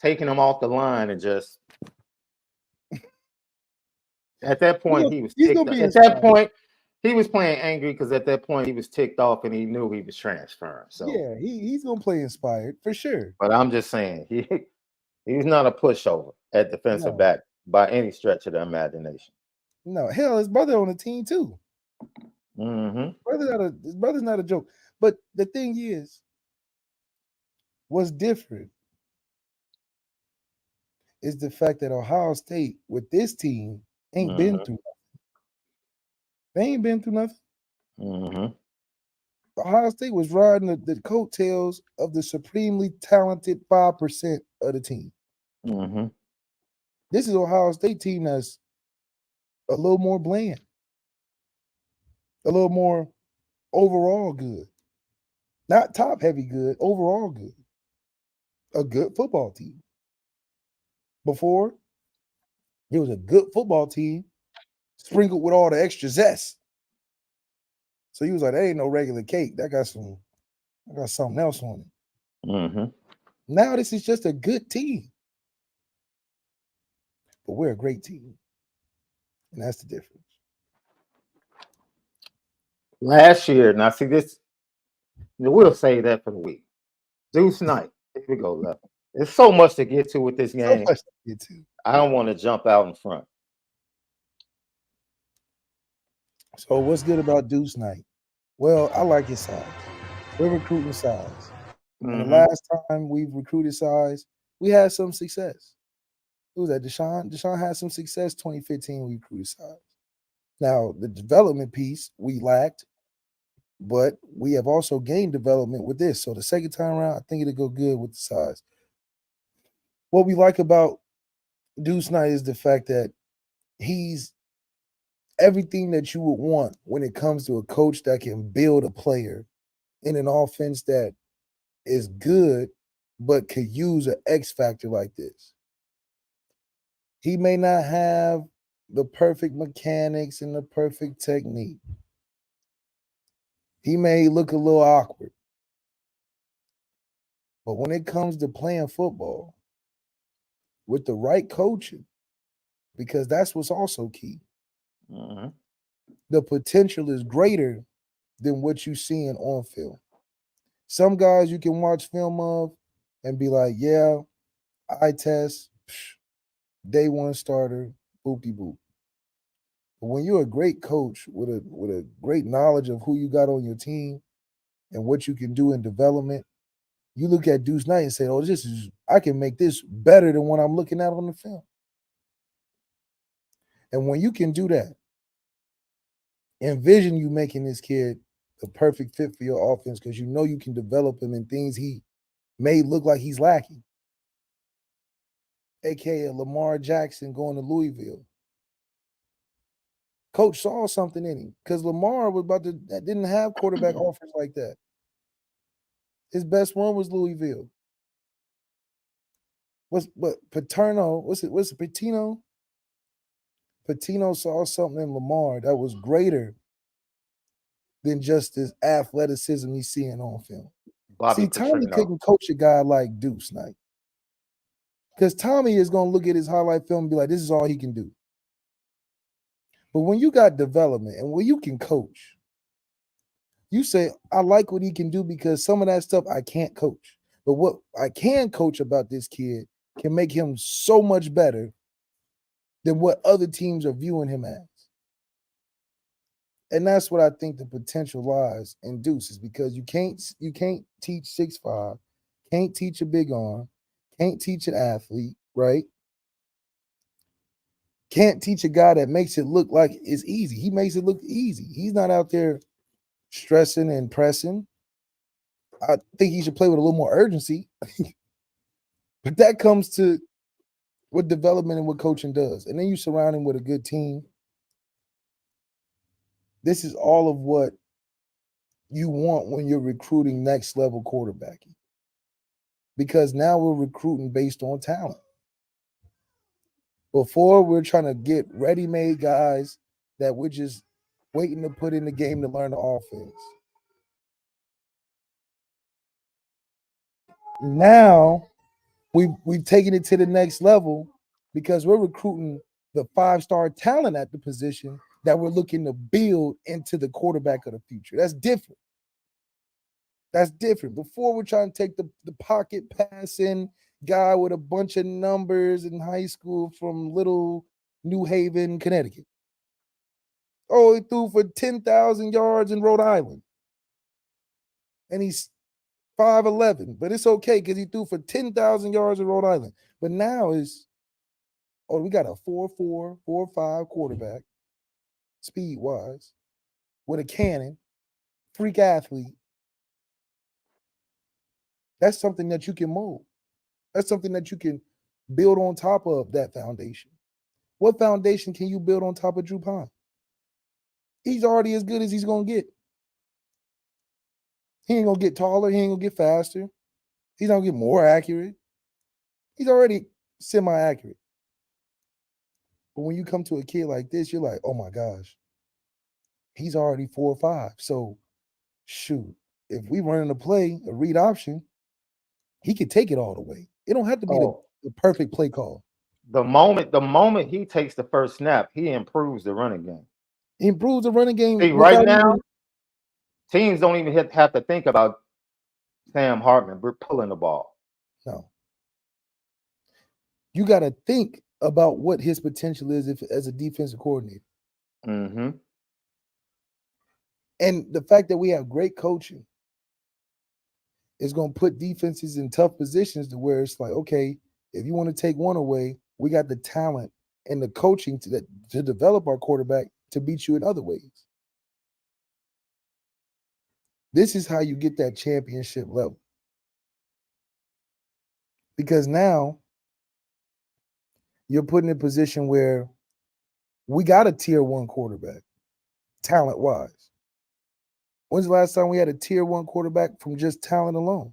taking them off the line and just at that point he was ticked off. At that point he was playing angry because at that point he was ticked off and he knew he was transferring. So yeah, he's gonna play inspired for sure. But I'm just saying he's not a pushover at defensive back by any stretch of the imagination. No, hell, his brother on the team too. Mm-hmm. His brother's not a joke. But the thing is, what's different is the fact that Ohio State with this team ain't been through nothing. They ain't been through nothing. Ohio State was riding the coattails of the supremely talented 5% of the team. This is Ohio State team that's a little more bland, a little more overall good. Not top heavy good, overall good. A good football team. Before, it was a good football team sprinkled with all the extra zest. So he was like, that ain't no regular cake. I got something else on it. Now this is just a good team. But we're a great team. And that's the difference. Last year, now see this, we'll say that for the week. Duce Knight. Here we go, Lefty. There's so much to get to with this game. So much to get to. I don't want to jump out in front. So what's good about Duce Knight? Well, I like his size. We're recruiting size. And the last time we recruited size, we had some success. Who was that? Deshaun? Deshaun had some success 2015 we recruited size. Now, the development piece we lacked, but we have also gained development with this. So the second time around, I think it'll go good with the size. What we like about Duce Knight is the fact that he's everything that you would want when it comes to a coach that can build a player in an offense that is good, but could use an X factor like this. He may not have the perfect mechanics and the perfect technique. He may look a little awkward. But when it comes to playing football with the right coaching, because that's what's also key, the potential is greater than what you see in on film. Some guys you can watch film of and be like, yeah, eye test, day one starter, boop-de-boop. But when you're a great coach with a great knowledge of who you got on your team and what you can do in development, you look at Duce Knight and say, oh, I can make this better than what I'm looking at on the film. And when you can do that, envision you making this kid the perfect fit for your offense because you know you can develop him in things he may look like he's lacking. AKA Lamar Jackson going to Louisville. Coach saw something in him because Lamar didn't have quarterback offers like that. His best one was Louisville. What's it, Patino? Patino saw something in Lamar that was greater than just his athleticism he's seeing on film. See, Tommy couldn't coach a guy like Duce Knight. Because Tommy is going to look at his highlight film and be like, this is all he can do. But when you got development and when you can coach, you say, I like what he can do because some of that stuff I can't coach. But what I can coach about this kid can make him so much better than what other teams are viewing him as. And that's what I think the potential lies in Duce is because you can't teach 6'5", can't teach a big arm, can't teach an athlete, right? Can't teach a guy that makes it look like it's easy. He makes it look easy. He's not out there stressing and pressing. I think he should play with a little more urgency. But that comes to what development and what coaching does. And then you surround him with a good team. This is all of what you want when you're recruiting next level quarterbacking. Because now we're recruiting based on talent. Before, we're trying to get ready-made guys that we're just waiting to put in the game to learn the offense. Now, we've taken it to the next level because we're recruiting the 5-star talent at the position that we're looking to build into the quarterback of the future. That's different. That's different. Before, we're trying to take the pocket passing guy with a bunch of numbers in high school from Little New Haven, Connecticut. Oh, he threw for 10,000 yards in Rhode Island. And he's 5'11", but it's okay because he threw for 10,000 yards in Rhode Island. But now we got a 4'4", 4'5" quarterback, speed-wise, with a cannon, freak athlete. That's something that you can mold. That's something that you can build on top of that foundation. What foundation can you build on top of Drew Pine? He's already as good as he's going to get. He ain't going to get taller. He ain't going to get faster. He's going to get more accurate. He's already semi-accurate. But when you come to a kid like this, you're like, oh my gosh, he's already 4'5". So, shoot, if we run a play, a read option, he could take it all the way. It don't have to be the perfect play call. The moment he takes the first snap, he improves the running game. He improves the running game. See, right now, teams don't even have to think about Sam Hartman. We're pulling the ball. No. You got to think about what his potential is if as a defensive coordinator. Mm-hmm. And the fact that we have great coaching is going to put defenses in tough positions to where it's like, okay, if you want to take one away, we got the talent and the coaching to develop our quarterback to beat you in other ways. This is how you get that championship level. Because now you're put in a position where we got a tier 1 quarterback, talent-wise. When's the last time we had a tier 1 quarterback from just talent alone?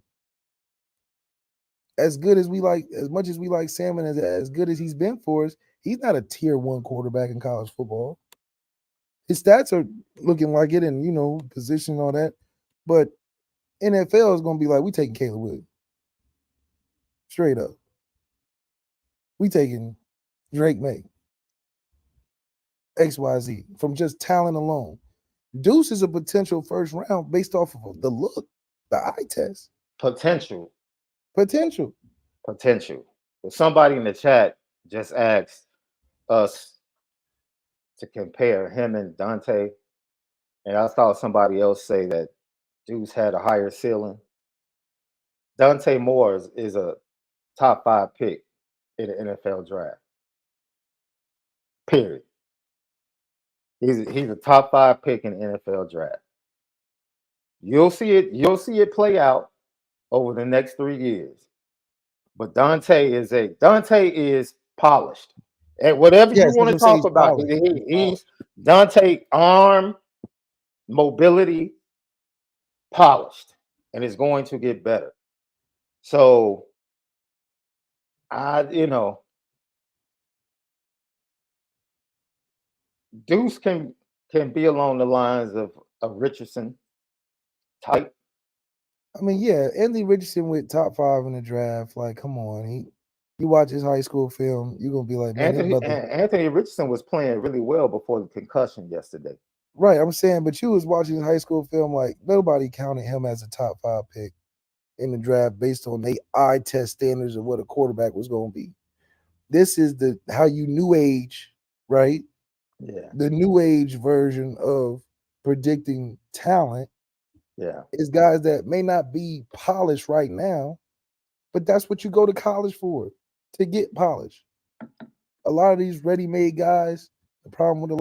As good as we like, as much as we like Sam and as good as he's been for us, he's not a tier 1 quarterback in college football. His stats are looking like it and, position and all that. But NFL is going to be like, we taking Caleb Williams. Straight up. We taking Drake May. XYZ from just talent alone. Duce is a potential first round based off of the look, the eye test. Potential. Well, somebody in the chat just asked us to compare him and Dante, and I saw somebody else say that Duce had a higher ceiling. Dante Moore is a top 5 pick in the NFL draft. Period. He's a top 5 pick in the NFL draft. You'll see it play out over the next 3 years. But Dante is polished. And whatever you want to talk about, he's Dante arm mobility polished, and it's going to get better. So Duce can be along the lines of Richardson type. I mean, yeah, Anthony Richardson with top 5 in the draft. Like, come on, you watch his high school film, you're gonna be like, man, Anthony Richardson was playing really well before the concussion yesterday. Right, I'm saying, but you was watching his high school film, like nobody counted him as a top 5 pick in the draft based on the eye test standards of what a quarterback was going to be. This is how you new age, right? Yeah. The new age version of predicting talent. Yeah. Is guys that may not be polished right now, but that's what you go to college for, to get polished. A lot of these ready-made guys, the problem with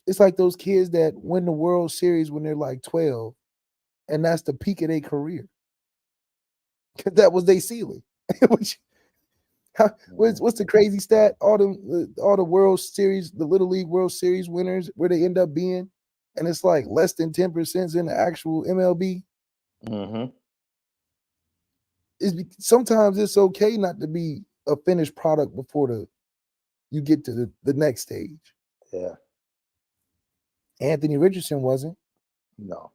it's like those kids that win the World Series when they're like 12, and that's the peak of their career. Because that was their ceiling. What's the crazy stat? All the World Series, the Little League World Series winners, where they end up being, and it's like less than 10% in the actual MLB. Mm-hmm. Sometimes it's okay not to be a finished product before you get to the next stage. Yeah. Anthony Richardson wasn't. No.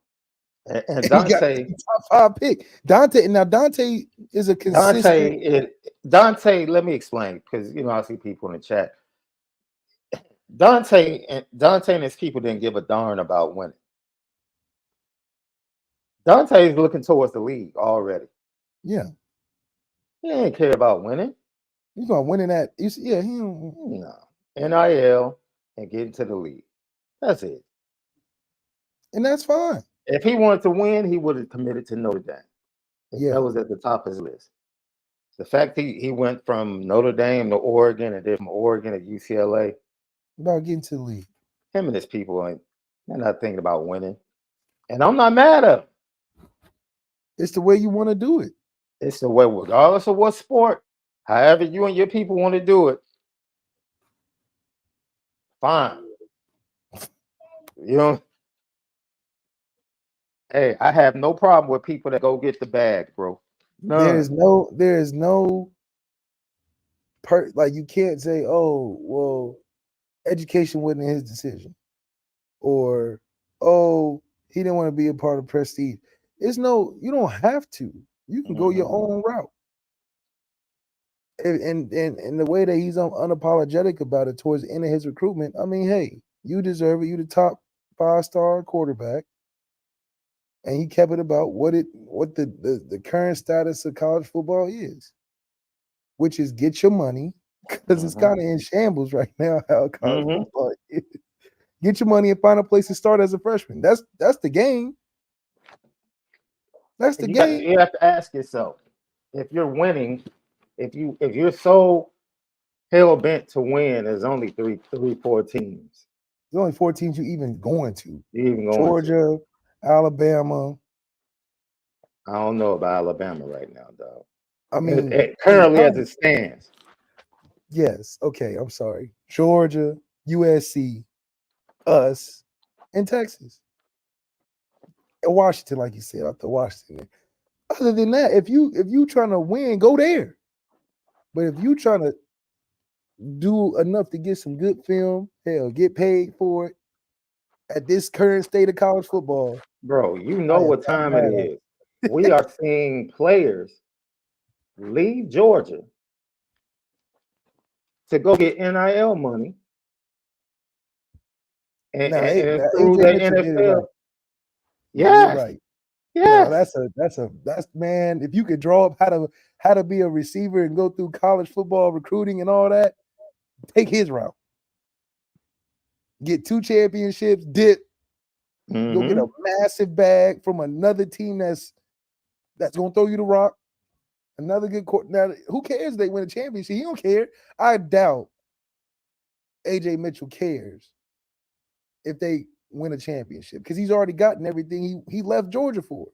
And Dante, top 5 pick. Dante is a consistent. Dante, let me explain, because I see people in the chat. Dante and his people didn't give a darn about winning. Dante is looking towards the league already. Yeah. He didn't care about winning. He's not winning that. No. NIL and get into the league. That's it. And that's fine. If he wanted to win, he would have committed to Notre Dame. Yeah. That was at the top of his list. The fact he went from Notre Dame to Oregon and then from Oregon to UCLA. About getting to the league. Him and his people they're not thinking about winning. And I'm not mad at him. It's the way you want to do it. It's the way, regardless of what sport, however you and your people want to do it, fine. Hey, I have no problem with people that go get the bag, bro. There is no like you can't say, oh, well, education wasn't his decision. Or, oh, he didn't want to be a part of prestige. You don't have to. You can go your own route. And the way that he's unapologetic about it towards the end of his recruitment, I mean, hey, you deserve it. You the top 5-star quarterback. And he kept it about what the current status of college football is, which is get your money because it's kind of in shambles right now. How college Mhm. football is. Get your money and find a place to start as a freshman. That's the game. That's the game. You have to ask yourself, if you're winning, if you're so hell bent to win, there's only four teams There's only 4 teams you even going to. you even going to. Georgia, Alabama. I don't know about Alabama right now, though. I mean, Currently as it stands. yes. Okay, I'm sorry. Georgia, USC, us, and Texas. And Washington, like you said, after Washington. Other than that, if you trying to win, go there. But if you trying to do enough to get some good film, hell, get paid for it at this current state of college football. Bro, you I know am what not time mad it at is. We are seeing players leave Georgia to go get NIL money and Now, through AJ the Mitchell did it right. NFL. Yeah, you're Yes. right. Yes. No, that's man. If you could draw up how to be a receiver and go through college football recruiting and all that, take his route. Get 2 championships, dip, go get a massive bag from another team that's gonna throw you the rock. Another good court. Now, who cares if they win a championship? He don't care. I doubt AJ Mitchell cares if they win a championship because he's already gotten everything he left Georgia for.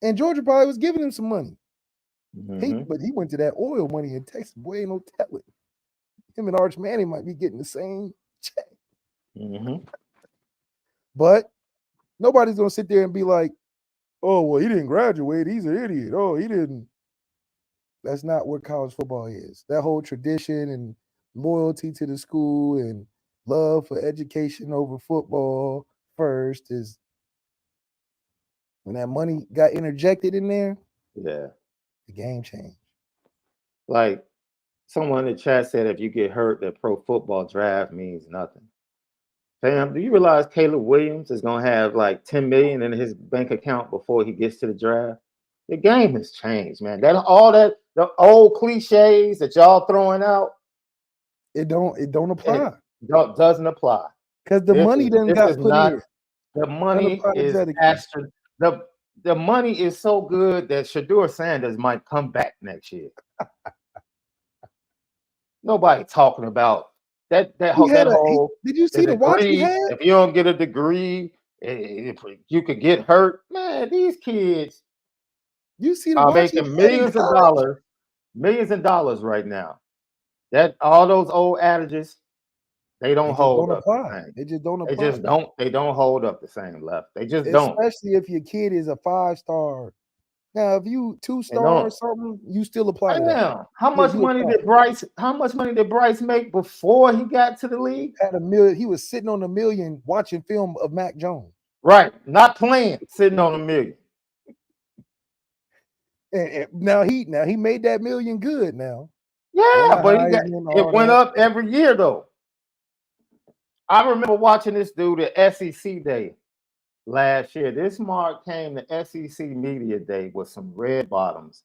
And Georgia probably was giving him some money. But he went to that oil money in Texas. Boy, ain't no telling. Him and Arch Manning might be getting the same check. But nobody's gonna sit there and be like, oh, well, he didn't graduate. He's an idiot. Oh, he didn't. That's not what college football is. That whole tradition and loyalty to the school and love for education over football first is when that money got interjected in there. Yeah. The game changed. Like someone in the chat said, if you get hurt, the pro football draft means nothing. Fam, do you realize Caleb Williams is gonna have like 10 million in his bank account before he gets to the draft? The game has changed, man. The old cliches that y'all throwing out, it don't apply. It doesn't apply. Because the money then got put in. The money is the money is so good that Shedeur Sanders might come back next year. Nobody talking about that whole. Did you see the watch he had? If you don't get a degree, if you could get hurt. Man, these kids you see the are watch making millions of dollars right now. That all those old adages, they don't hold up the same. They just don't apply. They don't hold up the same left. They just don't. don't. Especially if your kid is a 5-star. Now, if you 2-star or something, you still apply to that. Now, how much money did Bryce make before he got to the league? Had $1 million. He was sitting on $1 million watching film of Mac Jones. Right, not playing, sitting on $1 million. And now he made that $1 million good now. Yeah, but it went up every year though. I remember watching this dude at SEC Day last year. This mark came to SEC Media Day with some red bottoms,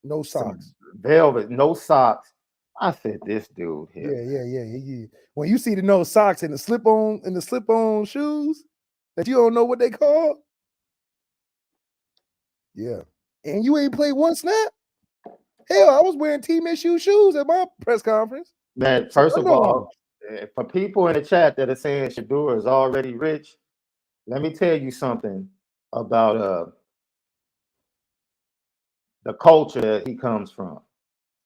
no socks, velvet, no socks. I said, this dude here. Yeah. When you see the no socks and the slip-on shoes that you don't know what they call, yeah. And you ain't played one snap. Hell, I was wearing Team Issue shoes at my press conference. Man, first of all, for people in the chat that are saying Shedeur is already rich, let me tell you something about the culture that he comes from.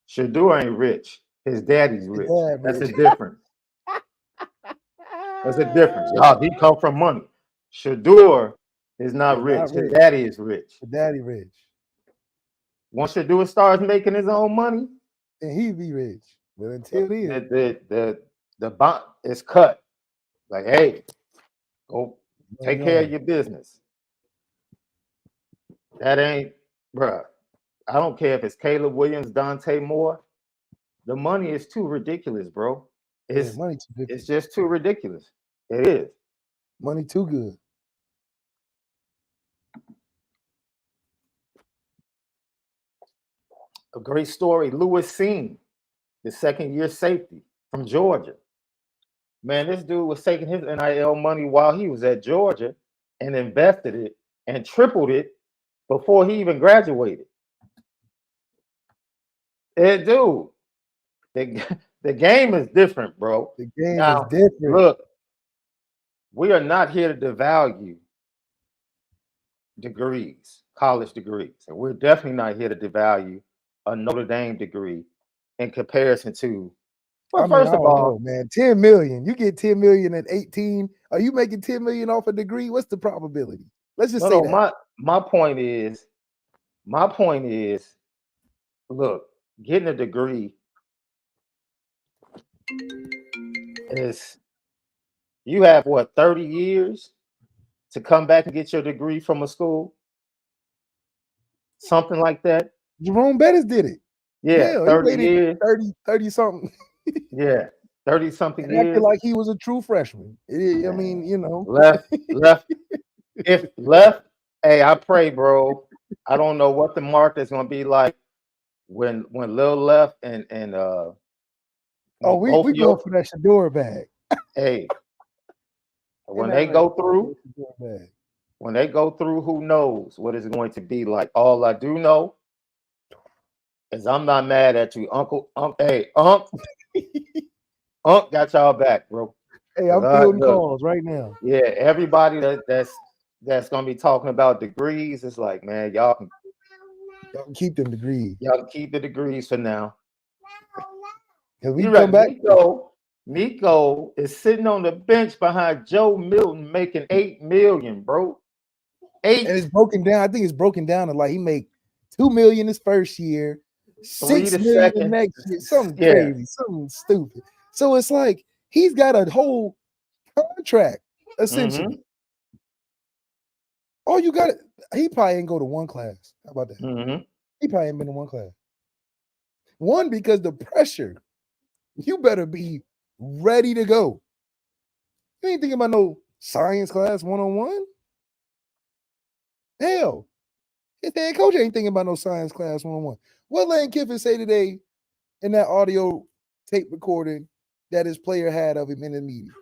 Shedeur ain't rich. His daddy's rich. That's a difference. That's a difference. Y'all, he come from money. Shedeur is not rich. His daddy is rich. His daddy rich. Once Shedeur starts making his own money, then he be rich. But until then, the bond is cut. Like, hey, go take care of your business. That ain't, bruh. I don't care if it's Caleb Williams, Dante Moore. The money is too ridiculous, bro. It's just too ridiculous. It is. Money too good. A great story. Lewis Seen the second-year safety from Georgia. Man, this dude was taking his NIL money while he was at Georgia and invested it and tripled it before he even graduated. Dude, the game is different, bro. The game Now, is different. look, we are not here to devalue degrees, college degrees, and we're definitely not here to devalue a Notre Dame degree in comparison to. Well, first of all, man, 10 million. You get 10 million at 18. Are you making 10 million off a degree? What's the probability? Let's just say that. My point is, look, getting a degree is, you have what, 30 years to come back and get your degree from a school? Something like that. Jerome Bettis did it. Yeah, hell, 30 years. 30 something. Yeah, 30 something years. Acted like he was a true freshman. I mean, you know. Left. Hey, I pray, bro. I don't know what the market is going to be like when Lil left and oh, we going for that Shador bag. Hey, when they go through, who knows what it's going to be like. All I do know is I'm not mad at you, Uncle. Hey, Unc got y'all back, bro. Hey, I'm fielding calls right now. Yeah, everybody that's gonna be talking about degrees, it's like, man, y'all can keep them degrees. Y'all can keep the degrees for now. Because we come back. Nico is sitting on the bench behind Joe Milton making $8 million, bro. And it's broken down. I think it's broken down to like he make $2 million his first year, $6 million the next year, something crazy, something stupid. So it's like he's got a whole contract essentially. Oh, you got it. He probably ain't go to one class. How about that? He probably ain't been to one class. One, because the pressure. You better be ready to go. You ain't thinking about no science class 101. Hell, his head coach ain't thinking about no science class 101. What Lane Kiffin say today in that audio tape recording that his player had of him in the meeting?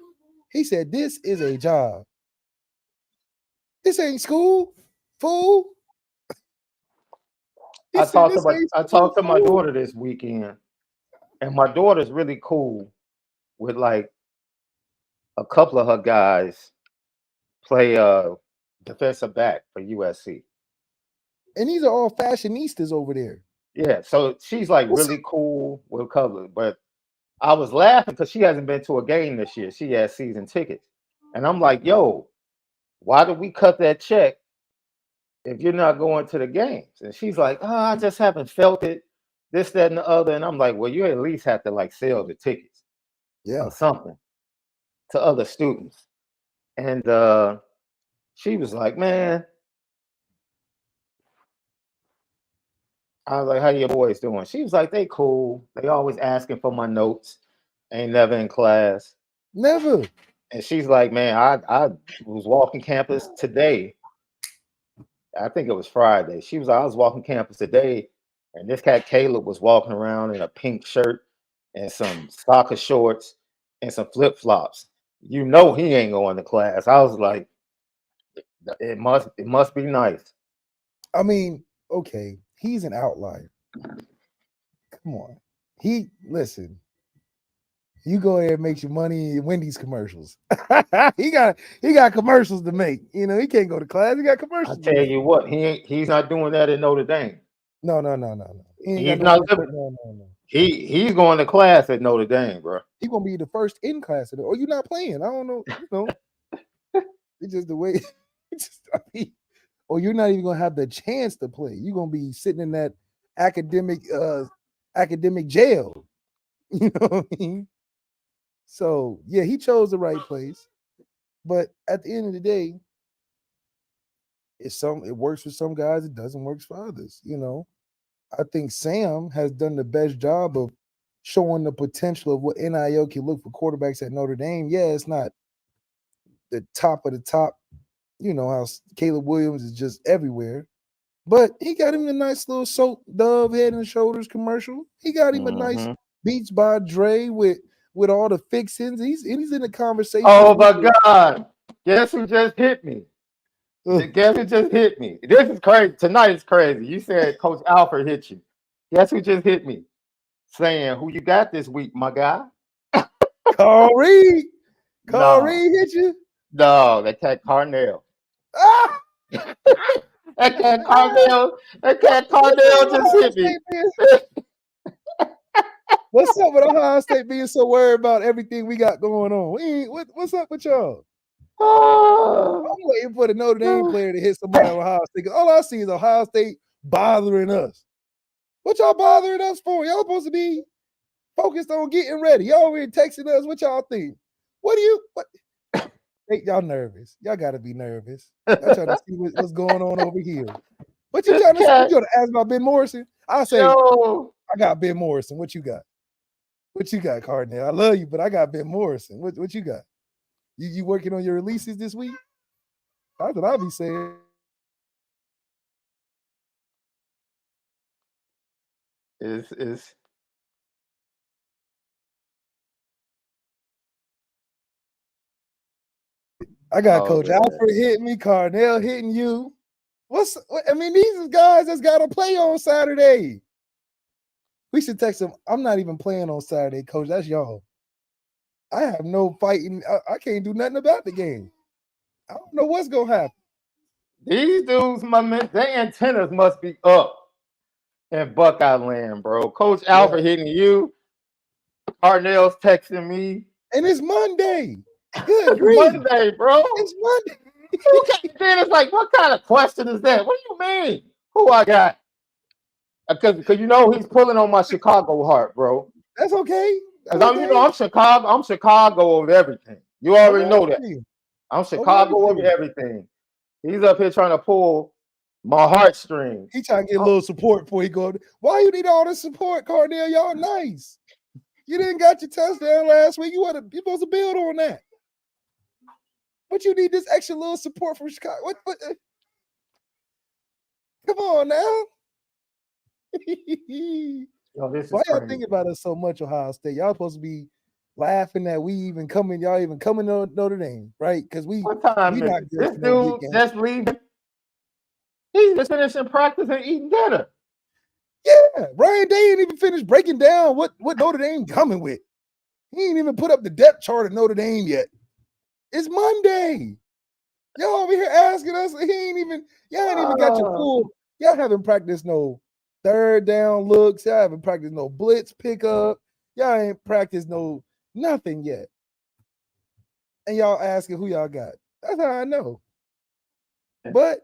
He said, "This is a job. This ain't school, fool." I talked to my daughter this weekend, and my daughter's really cool with like a couple of her guys play defensive back for USC. And these are all fashionistas over there. Yeah, so she's like really cool with a couple, but I was laughing because she hasn't been to a game this year. She has season tickets. And I'm like, yo, why did we cut that check if you're not going to the games? And she's like, oh, I just haven't felt it, this, that, and the other. And I'm like, well, you at least have to like sell the tickets or something to other students. And she was like, man, I was like, how your boys doing? She was like, they cool. They always asking for my notes. Ain't never in class. Never. And she's like, man, I was walking campus today. I think it was Friday. She was like, I was walking campus today, and this cat Caleb was walking around in a pink shirt and some soccer shorts and some flip-flops. You know he ain't going to class. I was like, it must be nice. I mean, okay, he's an outlier. Come on. Listen. You go ahead and make your money in Wendy's commercials. he got commercials to make. You know, he can't go to class. He got commercials. I tell you what, he's not doing that at Notre Dame. No. He's going to class at Notre Dame, bro. He's gonna be the first in class. Or you're not playing. I don't know. You know, it's just the way. Or you're not even gonna have the chance to play. You're gonna be sitting in that academic jail. You know what I mean? So yeah, he chose the right place. But at the end of the day, it works for some guys, it doesn't work for others. You know, I think Sam has done the best job of showing the potential of what NIL can look for quarterbacks at Notre Dame. Yeah, it's not the top of the top. You know how Caleb Williams is just everywhere. But he got him a nice little soap Dove Head and Shoulders commercial. He got him a nice Beats by Dre with all the fixings. He's in the conversation. Oh my God! Guess who just hit me? Guess who just hit me? This is crazy. Tonight is crazy. You said Coach Alfred hit you. Guess who just hit me? Saying who you got this week, my guy? Carl Reed. Carl No, Reed hit you. no, that cat Carnell. Ah! That cat Carnell. That cat Carnell just hit me. What's up with Ohio State being so worried about everything we got going on? What's up with y'all? I'm waiting for the Notre Dame player to hit somebody on Ohio State. All I see is Ohio State bothering us. What y'all bothering us for? Y'all supposed to be focused on getting ready. Y'all over here texting us. What y'all think? What? Hey, y'all nervous. Y'all got to be nervous. Y'all trying to see what's going on over here. What you trying to say? You going to ask about Ben Morrison? I'll say, I got Ben Morrison. What you got? What you got, Cardinal? I love you, but I got Ben Morrison. What you got? You working on your releases this week? That's what I be saying. Is I got Coach Alfred hitting me, Cardinal hitting you. These guys that's got to play on Saturday. We should text them. I'm not even playing on Saturday, Coach. That's y'all. I have no fighting. I can't do nothing about the game. I don't know what's gonna happen. These dudes, my man, their antennas must be up in Buckeye land, bro. Coach Alfred hitting you. Cardinals texting me. And it's Monday. Good grief. Monday, bro. It's Monday. Then it's like, what kind of question is that? What do you mean? Who I got? Because you know he's pulling on my Chicago heart, bro. That's okay. I'm Chicago. I'm Chicago over everything. You already know that. I'm Chicago over everything. He's up here trying to pull my heartstrings. He trying to get a little support before he go. Why you need all this support, Cardinal? Y'all nice. You didn't got your touchdown last week. You supposed to build on that. But you need this extra little support from Chicago. What? Come on now. Why y'all thinking about us so much, Ohio State? Y'all supposed to be laughing that we even coming. Y'all even coming to Notre Dame, right? Because we not this dude just leaving. He's just finishing practice and eating dinner. Yeah, Ryan Day ain't even finished breaking down what Notre Dame coming with. He ain't even put up the depth chart of Notre Dame yet. It's Monday. Y'all over here asking us. Y'all ain't even got your full. Y'all haven't practiced no third down looks. Y'all haven't practiced no blitz pickup. Y'all ain't practiced no nothing yet. And y'all asking who y'all got. That's how I know. But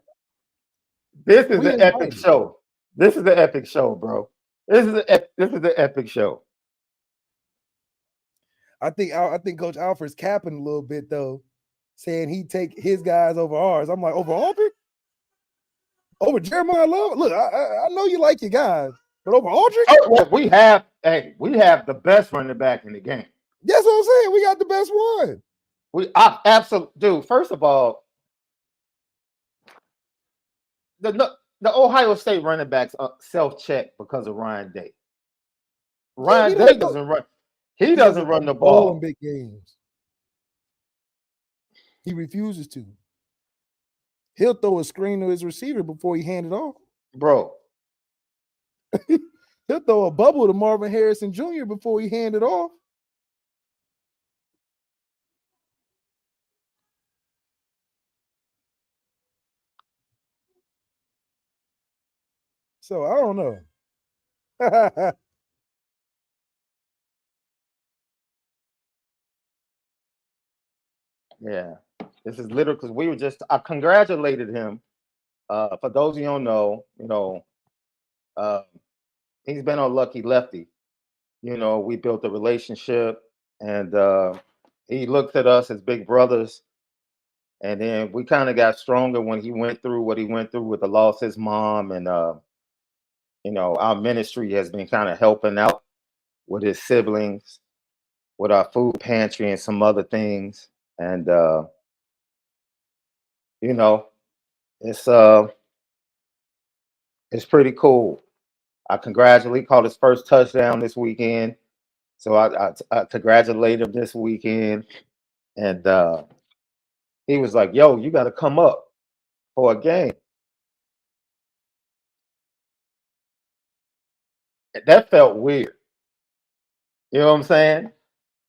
this is an epic show. This is the epic show, bro. This is the epic show. I think Coach Alfred's capping a little bit though, saying he take his guys over ours. I'm like, over Aldridge? Over Jeremiah Love? Look, I know you like your guys, but over Aldridge? Oh, well, we have the best running back in the game. That's what I'm saying. We got the best one. Absolutely, dude. First of all, the Ohio State running backs self-check because of Ryan Day. Ryan Day doesn't run. He doesn't run the ball in big games. He refuses to. He'll throw a screen to his receiver before he hand it off. Bro. He'll throw a bubble to Marvin Harrison Jr. before he hand it off. So I don't know. Yeah. This is literally because we were just I congratulated him. For those of you don't know, he's been on Lucky Lefty. We built a relationship and he looked at us as big brothers. And then we kind of got stronger when he went through what he went through with the loss of his mom. And, our ministry has been kind of helping out with his siblings, with our food pantry and some other things. And, it's pretty cool. I congratulate. He caught his first touchdown this weekend. So I congratulated him this weekend, and he was like, "Yo, you got to come up for a game." That felt weird. You know what I'm saying?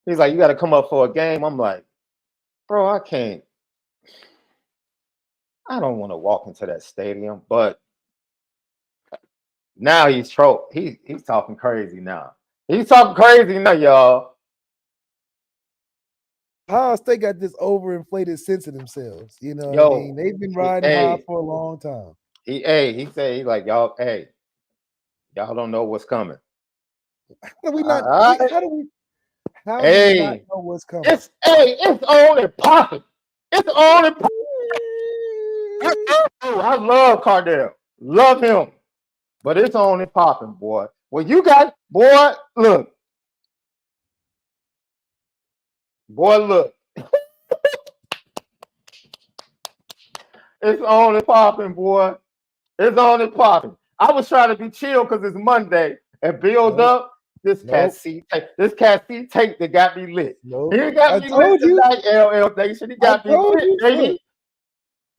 He's like, "You got to come up for a game." I'm like, "Bro, I can't. I don't want to walk into that stadium." But now he's he's talking crazy now. He's talking crazy now, y'all. Ohio State got this overinflated sense of themselves. You know what I Yo, mean? They've been riding high hey, for a long time. he said he's like, y'all, hey, y'all don't know what's coming. How do we not? All right. How do we not know what's coming? It's on and popping. It's on and popping. I love Cardell. Love him. But it's on and popping, boy. Well, you got, boy, look. Boy, look. It's on and popping, boy. It's on and popping. I was trying to be chill because it's Monday and build up. This cat C tape that got me lit. Nope. He got me lit tonight, LL Nation. He got me lit, baby.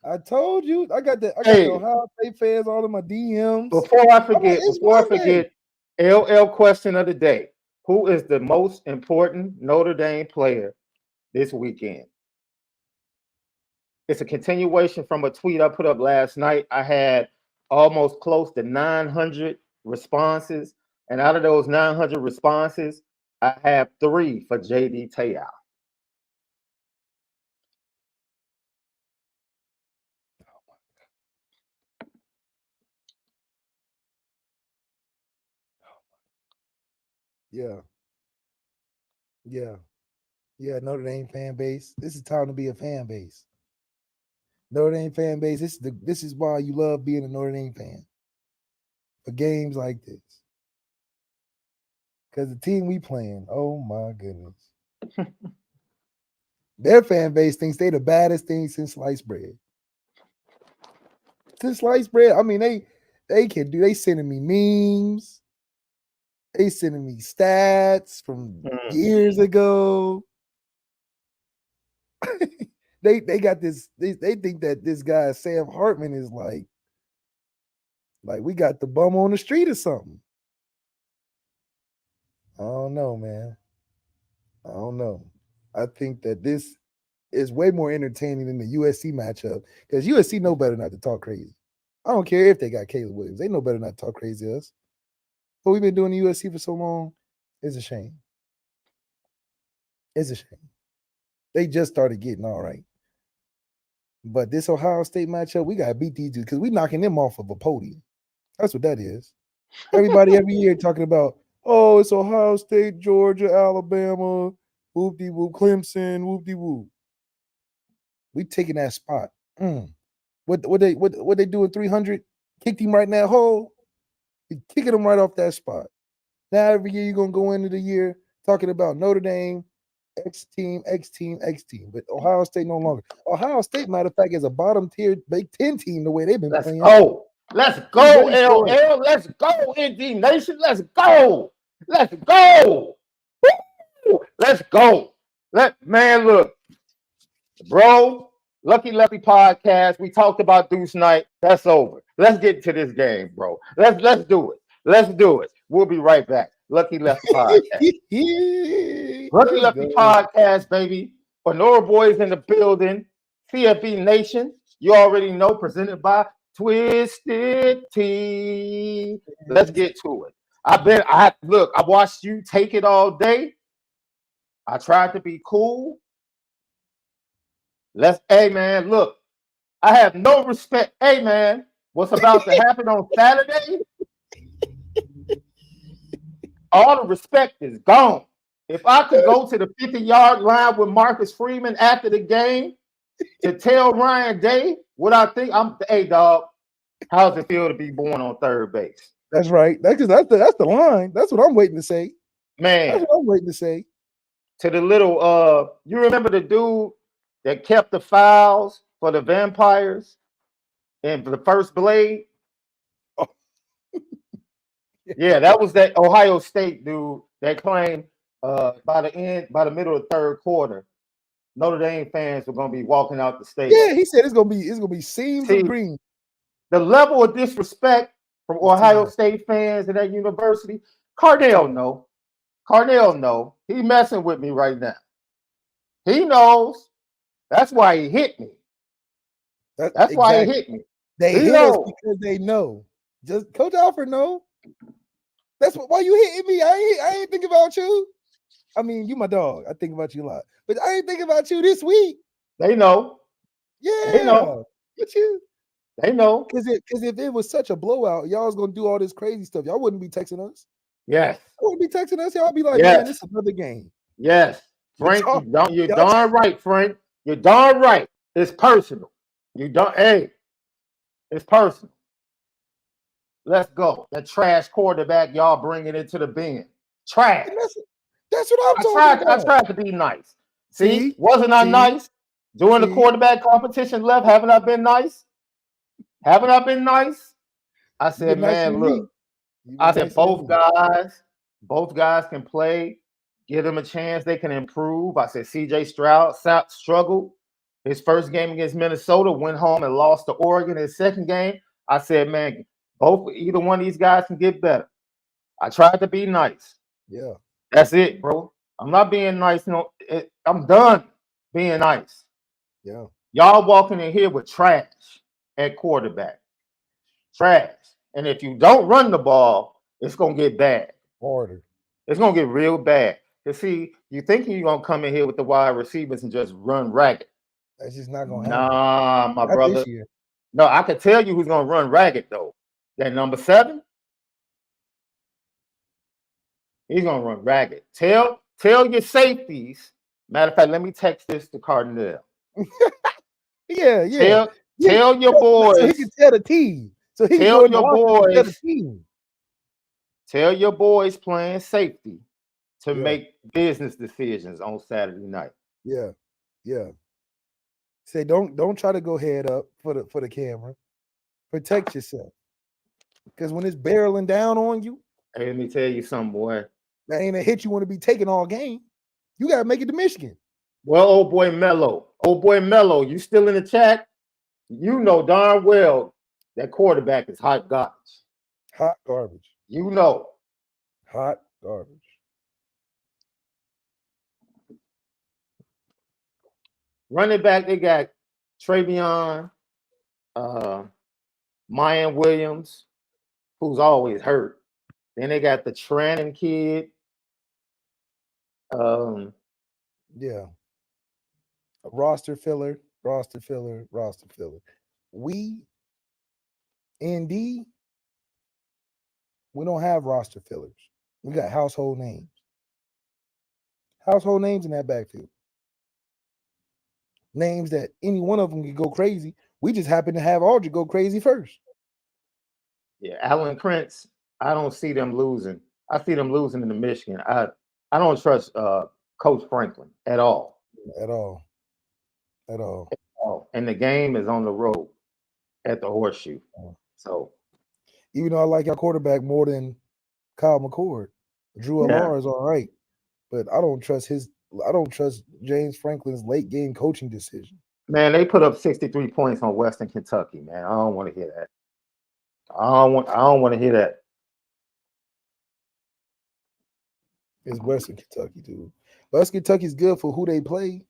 I told you. I got the Ohio State fans all in my DMs. Before I forget, LL question of the day. Who is the most important Notre Dame player this weekend? It's a continuation from a tweet I put up last night. I had almost close to 900 responses. And out of those 900 responses, I have 3 for JD Te'o. Yeah, Notre Dame fan base. This is time to be a fan base. Notre Dame fan base. This is why you love being a Notre Dame fan. For games like this. Because the team we playing, oh my goodness. Their fan base thinks they the baddest thing since sliced bread. Since sliced bread, I mean, they sending me memes. They sending me stats from years ago. they got this. They think that this guy Sam Hartman is like we got the bum on the street or something. I don't know, man. I don't know. I think that this is way more entertaining than the USC matchup because USC know better not to talk crazy. I don't care if they got Caleb Williams. They know better not to talk crazy to us. But we've been doing the USC for so long. It's a shame. It's a shame. They just started getting all right. But this Ohio State matchup, we got to beat these dudes because we're knocking them off of a podium. That's what that is. Everybody every year talking about, oh, it's Ohio State, Georgia, Alabama, whoop-de-whoop, Clemson, whoop-de-whoop. We taking that spot. What they doing 300? Kicked him right in that hole. You're kicking him right off that spot. Now every year you're going to go into the year talking about Notre Dame, X team. But Ohio State no longer. Ohio State, matter of fact, is a bottom tier Big Ten team the way they've been playing. Let's go, LL. Let's go, ND Nation. Let's go. Let's go. Woo! Let's go. Look, bro. Lucky Lefty podcast. We talked about Duce Knight. That's over. Let's get to this game, bro. Let's do it. Let's do it. We'll be right back. Lucky Lefty podcast. Lucky Lefty podcast, baby. Onora boys in the building. CFB Nation. You already know. Presented by Twisted Tea. Let's get to it. I watched you take it all day. I tried to be cool. Hey man, look, I have no respect. Hey man, what's about to happen on Saturday? All the respect is gone. If I could go to the 50-yard line with Marcus Freeman after the game to tell Ryan Day what I think, hey dog, how's it feel to be born on third base? That's right. That's the line. That's what I'm waiting to say. Man, that's what I'm waiting to say. To the little you remember the dude that kept the files for the vampires and the first Blade? Yeah, that was that Ohio State dude that claimed by the middle of the third quarter, Notre Dame fans were going to be walking out the stadium. Yeah, he said it's gonna be seams of green. The level of disrespect from Ohio State fans at that university, Cardell know. He messing with me right now. He knows. That's why he hit me. That's why he hit me. They hit us because they know. Just Coach Alfred know. That's why you hitting me. I ain't thinking about you. I mean, you my dog. I think about you a lot, but I ain't thinking about you this week. They know. Yeah, they know. But you. They know. Because if it was such a blowout, y'all was gonna do all this crazy stuff. Y'all wouldn't be texting us. Yes. I wouldn't be texting us. Y'all be like, man, this is another game. Yes. Frank, you're darn right, Frank. You're darn right. It's personal. It's personal. Let's go. That trash quarterback y'all bringing into the bin. Trash. That's what I'm talking about. I tried to be nice. See? Wasn't I nice? During the quarterback competition left, haven't I been nice? Haven't I been nice? I said, man, look. I said both guys can play. Give them a chance. They can improve. I said CJ Stroud struggled. His first game against Minnesota, went home and lost to Oregon. His second game, I said, man, either one of these guys can get better. I tried to be nice. Yeah. That's it, bro. I'm not being nice. I'm done being nice. Yeah. Y'all walking in here with trash at quarterback. Trash. And if you don't run the ball, it's going to get bad. Harder. It's going to get real bad. You see, you thinking you're going to come in here with the wide receivers and just run ragged. That's just not going to happen. Nah, my brother. No, I can tell you who's going to run ragged, though. That number 7, he's going to run ragged. Tell your safeties. Matter of fact, let me text this to Cardinal. Yeah. Tell your boys. So he can tell the team. So he tell your boys. Tell the team. Tell your boys playing safety to make business decisions on Saturday night. Yeah. Say don't try to go head up for the camera. Protect yourself. Because when it's barreling down on you, hey, let me tell you something, boy. That ain't a hit you want to be taking all game. You gotta make it to Michigan. Well, old boy Mello, you still in the chat? You know darn well that quarterback is hot garbage. Hot garbage. You know. Hot garbage. Running back, they got Travion, Mayan Williams, who's always hurt. Then they got the Trannon kid. Yeah. A roster filler. We, ND, we don't have roster fillers. We got household names. Household names in that backfield. Names that any one of them could go crazy. We just happen to have Audrey go crazy first. Yeah, Alan Krentz, I don't see them losing. I see them losing in the Michigan. I don't trust Coach Franklin at all. At all. And the game is on the road at the Horseshoe. So even though I like our quarterback more than Kyle McCord, Drew Allar is all right. But I don't trust James Franklin's late game coaching decision. Man, they put up 63 points on Western Kentucky, man. I don't want to hear that. I don't want to hear that. It's Western Kentucky, dude. Western Kentucky's good for who they play.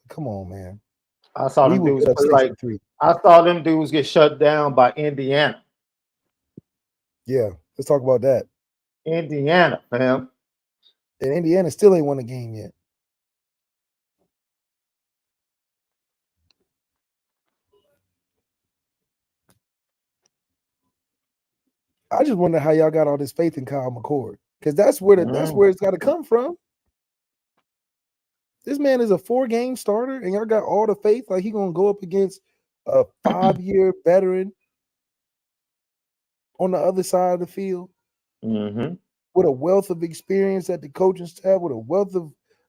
Come on, man. I saw them dudes get shut down by Indiana. Yeah, let's talk about that. Indiana, fam. And Indiana still ain't won a game yet. I just wonder how y'all got all this faith in Kyle McCord, because that's where it's got to come from. This man is a 4-game starter, and y'all got all the faith like he gonna go up against a 5-year veteran on the other side of the field with a wealth of experience at the coaching staff, with a wealth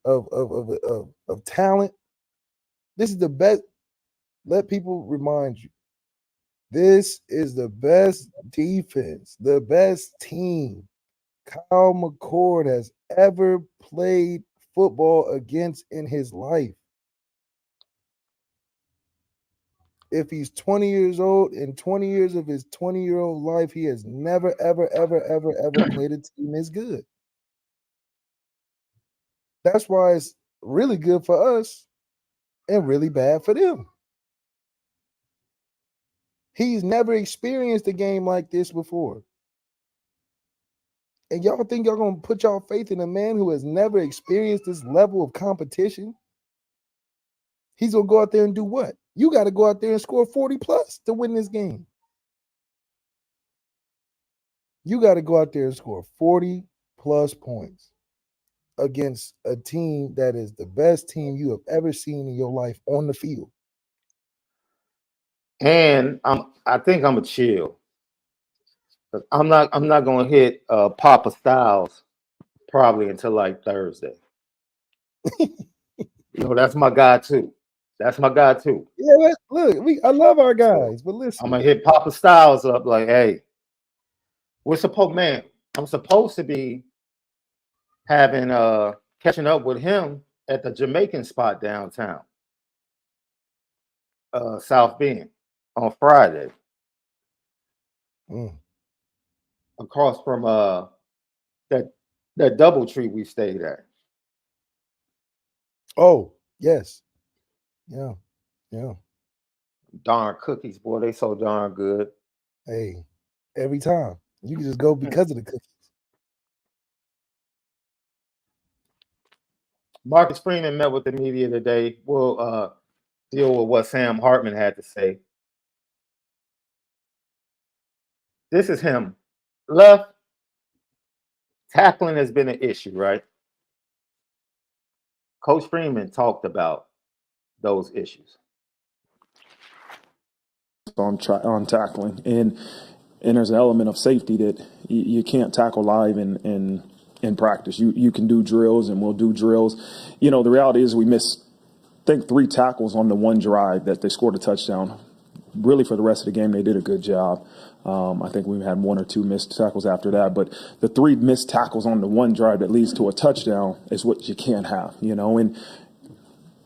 of talent. This is the best. Let people remind you. This is the best defense, the best team Kyle McCord has ever played football against in his life. If he's 20 years old, in 20 years of his 20-year-old life, he has never, ever played a team as good. That's why it's really good for us and really bad for them. He's never experienced a game like this before. And y'all think y'all going to put y'all faith in a man who has never experienced this level of competition? He's going to go out there and do what? You got to go out there and score 40 plus to win this game. You got to go out there and score 40 plus points against a team that is the best team you have ever seen in your life on the field. And I think I'm a chill. I'm not gonna hit Papa Styles probably until like Thursday. That's my guy too. That's my guy too. Yeah, look, I love our guys, but listen. I'm gonna hit Papa Styles up like, hey, I'm supposed to be having catching up with him at the Jamaican spot downtown, South Bend, on Friday. Across from that DoubleTree we stayed at. Oh, yes. Yeah. Darn cookies, boy, they so darn good. Hey, every time. You can just go because of the cookies. Marcus Freeman met with the media today. We'll deal with what Sam Hartman had to say. This is him. Left tackling has been an issue, right? Coach Freeman talked about those issues on tackling, and there's an element of safety that you can't tackle live in practice. You can do drills, and we'll do drills. The reality is we missed, I think, 3 tackles on the one drive that they scored a touchdown. Really, for the rest of the game, they did a good job. I think we had 1 or 2 missed tackles after that, but the 3 missed tackles on the one drive that leads to a touchdown is what you can't have, and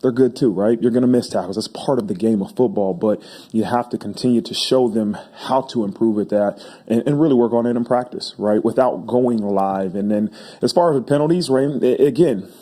they're good too, right? You're going to miss tackles. That's part of the game of football, but you have to continue to show them how to improve at that and really work on it in practice, right? Without going live. And then as far as the penalties, right, again,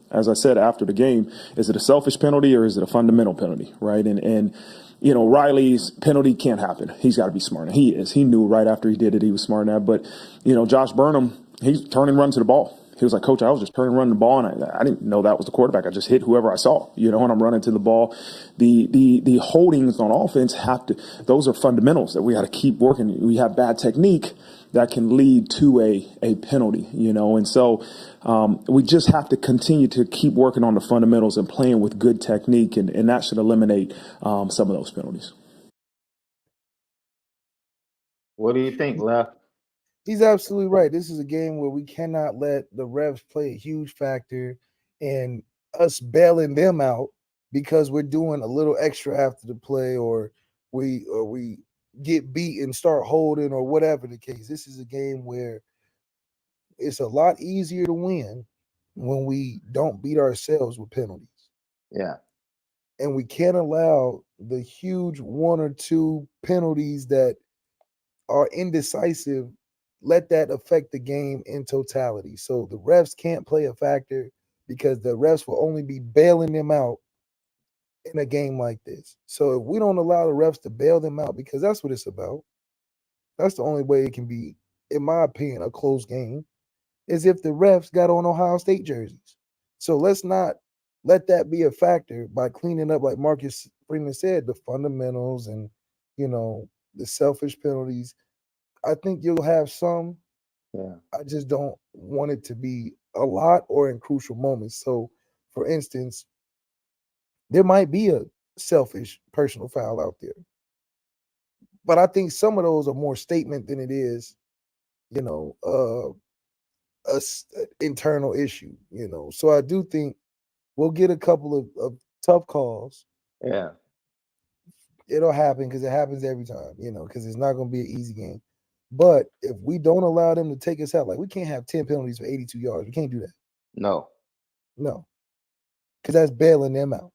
as I said after the game, is it a selfish penalty or is it a fundamental penalty, right? And Riley's penalty can't happen. He's got to be smart. And he is. He knew right after he did it he was smart enough. But, Josh Burnham, he's turning and run to the ball. He was like, Coach, I was just turning and running the ball, and I didn't know that was the quarterback. I just hit whoever I saw, and I'm running to the ball. The holdings on offense those are fundamentals that we got to keep working. We have bad technique that can lead to a penalty, and so we just have to continue to keep working on the fundamentals and playing with good technique, and that should eliminate some of those penalties. What do you think, Left? He's absolutely right. This is a game where we cannot let the refs play a huge factor in us bailing them out because we're doing a little extra after the play, or we get beat and start holding, or whatever the case. This is a game where it's a lot easier to win when we don't beat ourselves with penalties. Yeah. And we can't allow the huge 1 or 2 penalties that are indecisive, let that affect the game in totality. So the refs can't play a factor because the refs will only be bailing them out in a game like this. So if we don't allow the refs to bail them out, because that's what it's about, that's the only way it can be, in my opinion, a close game, is if the refs got on Ohio State jerseys. So let's not let that be a factor by cleaning up, like Marcus Freeman said, the fundamentals and, the selfish penalties. I think you'll have some. Yeah. I just don't want it to be a lot or in crucial moments. So, for instance, there might be a selfish personal foul out there. But I think some of those are more statement than it is, internal issue, So I do think we'll get a couple of tough calls. Yeah. It'll happen because it happens every time, because it's not going to be an easy game. But if we don't allow them to take us out, like we can't have 10 penalties for 82 yards. We can't do that. No. No. Because that's bailing them out.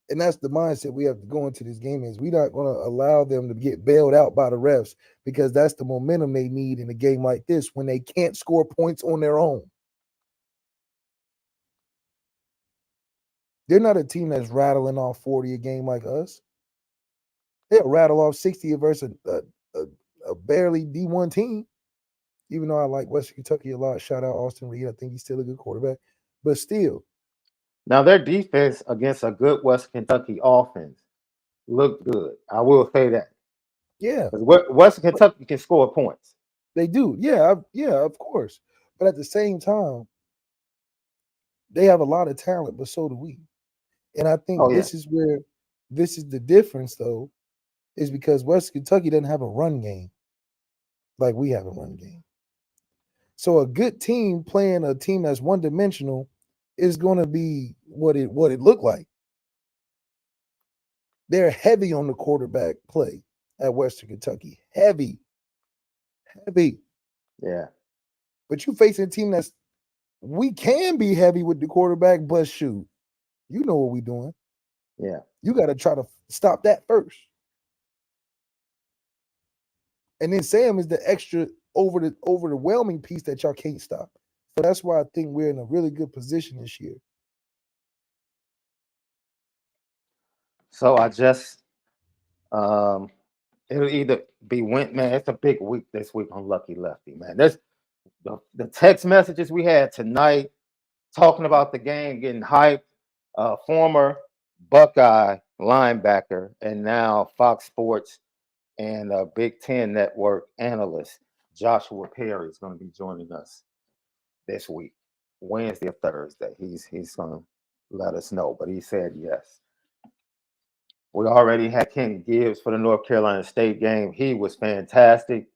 And that's the mindset we have to go into this game is we're not going to allow them to get bailed out by the refs because that's the momentum they need in a game like this when they can't score points on their own. They're not a team that's rattling off 40 a game like us. They'll rattle off 60 versus a barely D1 team. Even though I like Western Kentucky a lot, shout out Austin Reed. I think he's still a good quarterback. But still. Now, their defense against a good West Kentucky offense looked good. I will say that. Yeah. Because Western Kentucky can score points. They do. Yeah, of course. But at the same time, they have a lot of talent, but so do we. And I think this is the difference, though, is because West Kentucky doesn't have a run game like we have a run game. So a good team playing a team that's one-dimensional is going to be what it looked like. They're heavy on the quarterback play at Western Kentucky. Heavy. Yeah. But you facing a team that's we can be heavy with the quarterback, but shoot, you know what we're doing. Yeah. You got to try to stop that first. And then Sam is the extra overwhelming piece that y'all can't stop. So that's why I think we're in a really good position this year. So I just it'll either be man. It's a big week this week on Lucky Lefty, man. There's the text messages we had tonight talking about the game, getting hyped. Former Buckeye linebacker and now Fox Sports and Big Ten Network analyst Joshua Perry is going to be joining us this week, Wednesday or Thursday. He's going to let us know, but he said yes. We already had Ken Gibbs for the North Carolina State game. He was fantastic.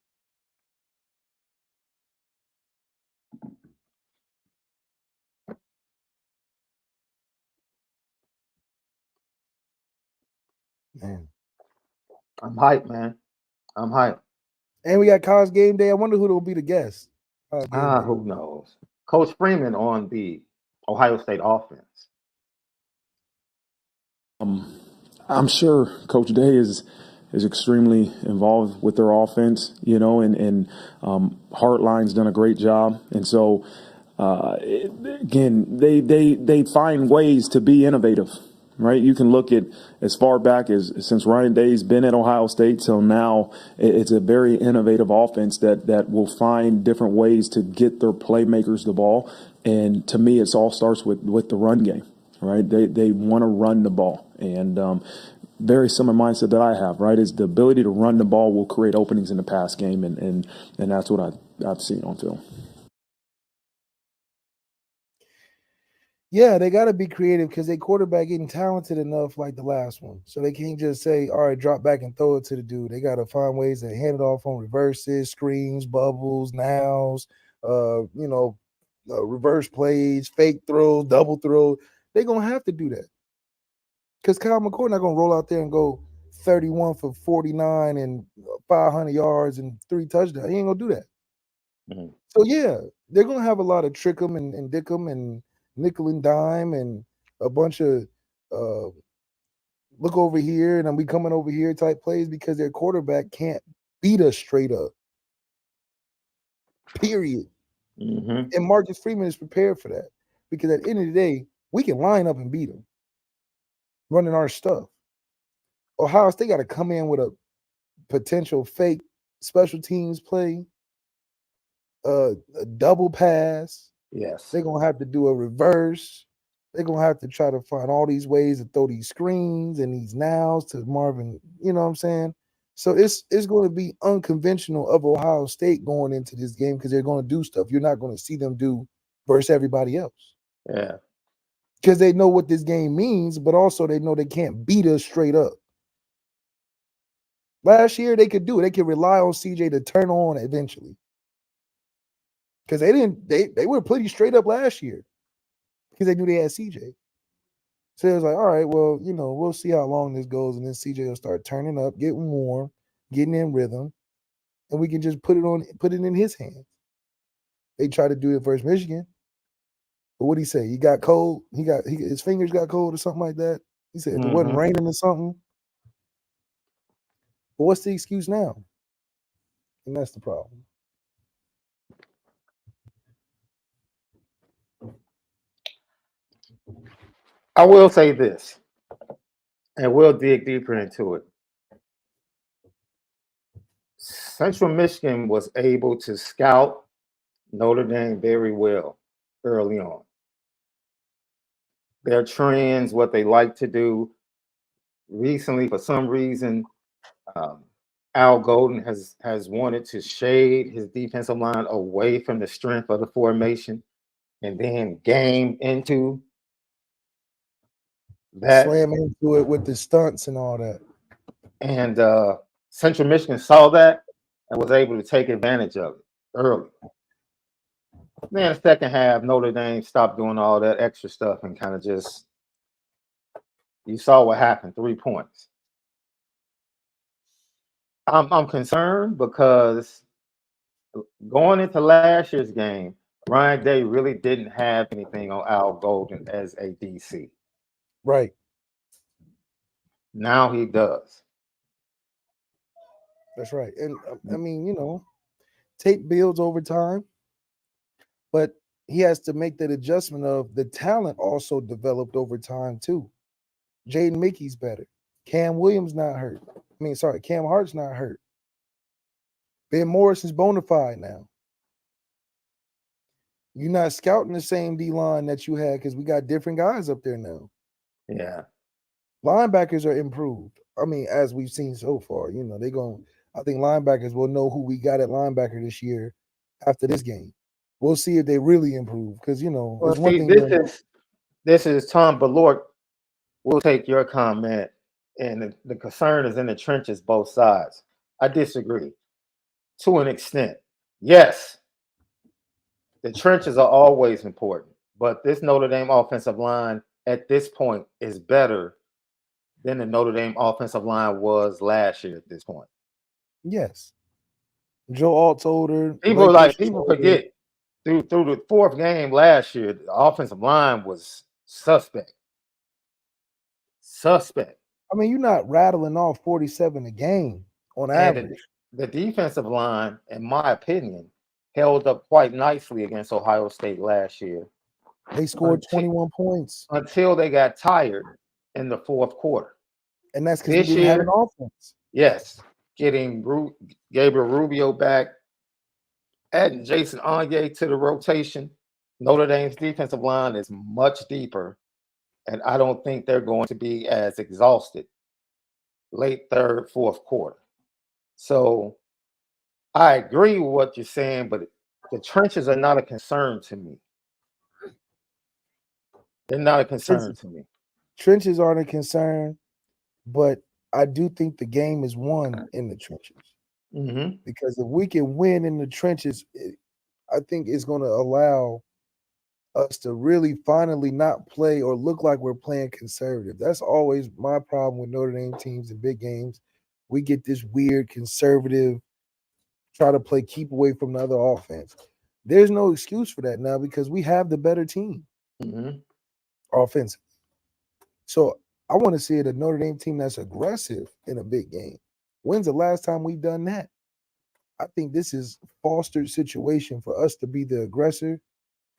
Man. I'm hyped, man. I'm hyped. And we got college game day. I wonder who will be the guest. Who knows? Coach Freeman on the Ohio State offense. I'm sure Coach Day is extremely involved with their offense, and Hartline's done a great job. And so, again, they find ways to be innovative, right? You can look at as far back as since Ryan Day's been at Ohio State till now. It's a very innovative offense that will find different ways to get their playmakers the ball. And to me, it all starts with the run game. Right, they want to run the ball, and very similar mindset that I have. Right, is the ability to run the ball will create openings in the pass game, and that's what I've seen on film. Yeah, they got to be creative because they quarterback getting talented enough like the last one, so they can't just say, "All right, drop back and throw it to the dude." They got to find ways to hand it off on reverses, screens, bubbles, nows, reverse plays, fake throws, double throws. They're going to have to do that. Because Kyle McCord not going to roll out there and go 31 for 49 and 500 yards and 3 touchdowns. He ain't going to do that. Mm-hmm. So, yeah, they're going to have a lot of trick 'em and dick 'em and nickel and dime and a bunch of look over here and we coming over here type plays because their quarterback can't beat us straight up. Period. Mm-hmm. And Marcus Freeman is prepared for that because at the end of the day, we can line up and beat them running our stuff. Ohio State got to come in with a potential fake special teams play, a double pass. Yes. They're going to have to do a reverse. They're going to have to try to find all these ways to throw these screens and these nows to Marvin. You know what I'm saying? So it's going to be unconventional of Ohio State going into this game because they're going to do stuff you're not going to see them do versus everybody else. Yeah. Because they know what this game means, but also they know they can't beat us straight up. Last year they could do it. They could rely on CJ to turn on eventually. Because they were pretty straight up last year because they knew they had CJ. So it was like, all right, well, we'll see how long this goes, and then CJ will start turning up, getting warm, getting in rhythm, and we can just put it in his hands. They tried to do it versus Michigan. But what'd he say? He got cold. His fingers got cold or something like that. He said it wasn't raining or something. But what's the excuse now? And that's the problem. I will say this, and we'll dig deeper into it. Central Michigan was able to scout Notre Dame very well early on. Their trends, what they like to do. Recently, for some reason, Al Golden has wanted to shade his defensive line away from the strength of the formation and then game into that. Slam into it with the stunts and all that. And Central Michigan saw that and was able to take advantage of it early. Then the second half, Notre Dame stopped doing all that extra stuff and kind of just, you saw what happened, 3 points. I'm concerned because going into last year's game, Ryan Day really didn't have anything on Al Golden as a DC. Right. Now he does. That's right. And I mean, tape builds over time, but he has to make that adjustment of the talent also developed over time too. Jaden Mickey's better. Cam Williams not hurt. Cam Hart's not hurt. Ben Morrison's bona fide now. You're not scouting the same D-line that you had because we got different guys up there now. Yeah. Linebackers are improved. I mean, as we've seen so far, I think linebackers will know who we got at linebacker this year after this game. We'll see if they really improve because, Well, see, this is Tom Ballort. We'll take your comment, and the concern is in the trenches, both sides. I disagree to an extent. Yes, the trenches are always important, but this Notre Dame offensive line at this point is better than the Notre Dame offensive line was last year at this point. Yes. Joe Alt's older. People forget through the fourth game last year, the offensive line was suspect. I mean, you're not rattling off 47 a game on average. The defensive line, in my opinion, held up quite nicely against Ohio State last year. They scored 21 points. Until they got tired in the fourth quarter. And that's because we didn't have an offense. Yes. Getting Gabriel Rubio back, adding Jason Onye to the rotation. Notre Dame's defensive line is much deeper, and I don't think they're going to be as exhausted late third, fourth quarter. So I agree with what you're saying, but the trenches are not a concern to me. They're not a concern to me. Trenches aren't a concern, but I do think the game is won in the trenches. Mm-hmm. Because if we can win in the trenches, I think it's going to allow us to really finally not play or look like we're playing conservative. That's always my problem with Notre Dame teams in big games. We get this weird conservative, try to play keep away from the other offense. There's no excuse for that now because we have the better team offensively. So I want to see a Notre Dame team that's aggressive in a big game. When's the last time we've done that? I think this is fostered situation for us to be the aggressor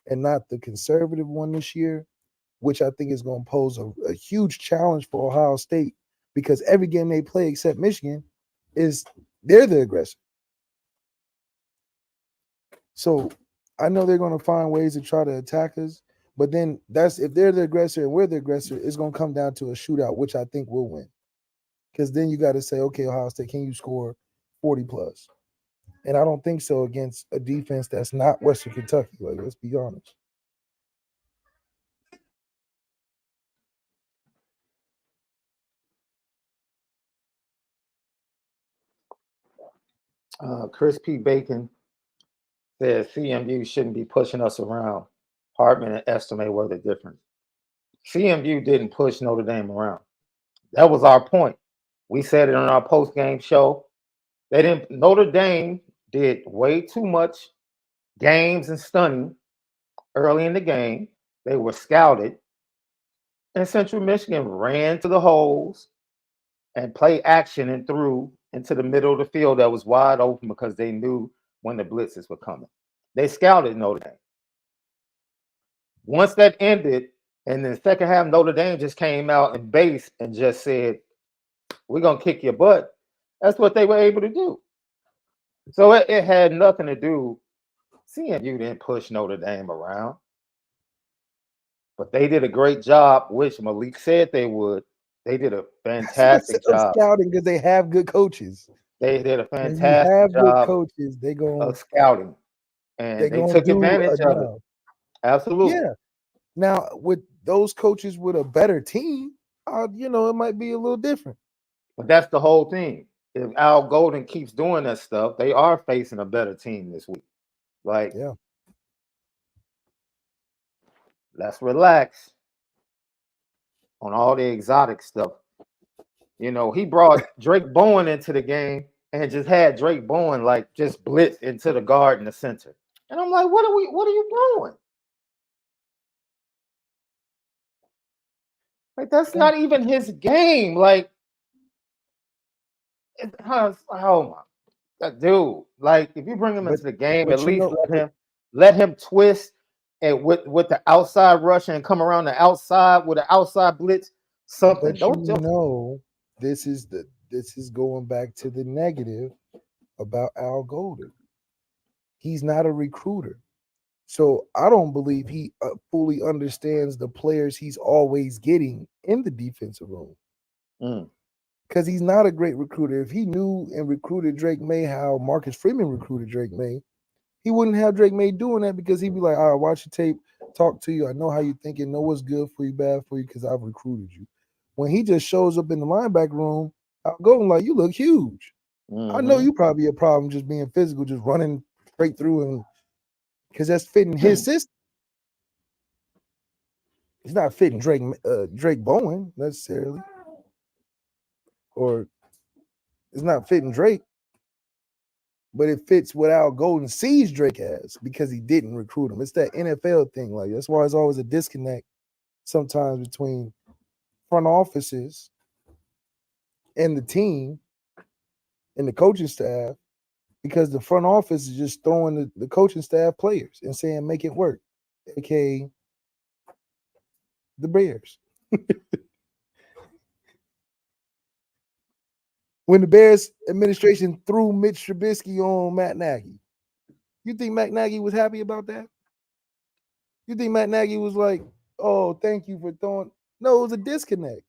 and not the conservative one this year, which I think is going to pose a huge challenge for Ohio State because every game they play except Michigan they're the aggressor. So I know they're going to find ways to try to attack us, but then if they're the aggressor and we're the aggressor, it's going to come down to a shootout, which I think we'll win. Because then you got to say, okay, Ohio State, can you score 40 plus? And I don't think so against a defense that's not Western Kentucky. Like, let's be honest. Chris P. Bacon says CMU shouldn't be pushing us around. Hartman and Estimate were the difference. CMU didn't push Notre Dame around. That was our point. We said it on our post-game show. They didn't. Notre Dame did way too much games and stunning early in the game. They were scouted, and Central Michigan ran to the holes and played action and threw into the middle of the field that was wide open because they knew when the blitzes were coming. They scouted Notre Dame. Once that ended, and the second half, Notre Dame just came out and base and just said, "We're gonna kick your butt." That's what they were able to do. So it had nothing to do. CMU didn't push Notre Dame around, but they did a great job, which Malik said they would. They did a fantastic of job. scouting because they have good coaches. They did a When you fantastic have good job coaches, they of going scouting, and they gonna took do advantage of it. enough. Absolutely. Yeah. Now with those coaches with a better team, it might be a little different. But that's the whole thing. If Al Golden keeps doing that stuff, they are facing a better team this week. Like, Yeah. let's relax on all the exotic stuff. He brought Drake Bowen into the game and just had Drake Bowen like just blitz into the guard in the center. And I'm like, what are you doing? Like, that's not even his game. Like, oh my dude. Like, if you bring him into the game, at least let him twist and with the outside rush and come around the outside with an outside blitz. Something. But this is going back to the negative about Al Golden. He's not a recruiter. So I don't believe he fully understands the players he's always getting in the defensive room. Because he's not a great recruiter. If he knew and recruited Drake May how Marcus Freeman recruited Drake May, he wouldn't have Drake May doing that because he'd be like, all right, watch your tape, talk to you. I know how you thinking, know what's good for you, bad for you, because I've recruited you. When he just shows up in the linebacker room, I'll go like, you look huge. I know you probably a problem just being physical, just running straight through and because that's fitting his system. It's not fitting Drake Bowen necessarily. Or it's not fitting Drake. But it fits what Al Golden sees Drake as because he didn't recruit him. It's that NFL thing. Like that's why there's always a disconnect sometimes between front offices and the team and the coaching staff because the front office is just throwing the coaching staff players and saying make it work, aka the Bears. When the Bears administration threw Mitch Trubisky on Matt Nagy, you think Matt Nagy was happy about that? You think Matt Nagy was like, oh, thank you for throwing? No, it was a disconnect.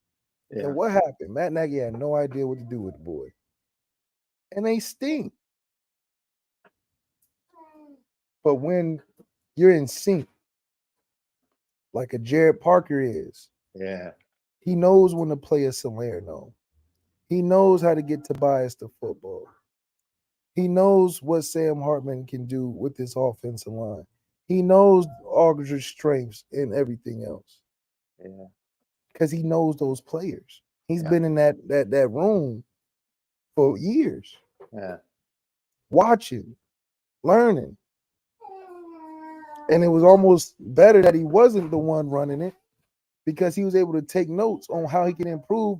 Yeah. And what happened? Matt Nagy had no idea what to do with the boy. And they stink. But when you're in sync, like a Jared Parker is, he knows when to play a Salerno. He knows how to get Tobias to football. He knows what Sam Hartman can do with this offensive line. He knows Aldridge's strengths and everything else. Yeah. Because he knows those players. He's been in that room for years. Yeah. Watching, learning. And it was almost better that he wasn't the one running it because he was able to take notes on how he can improve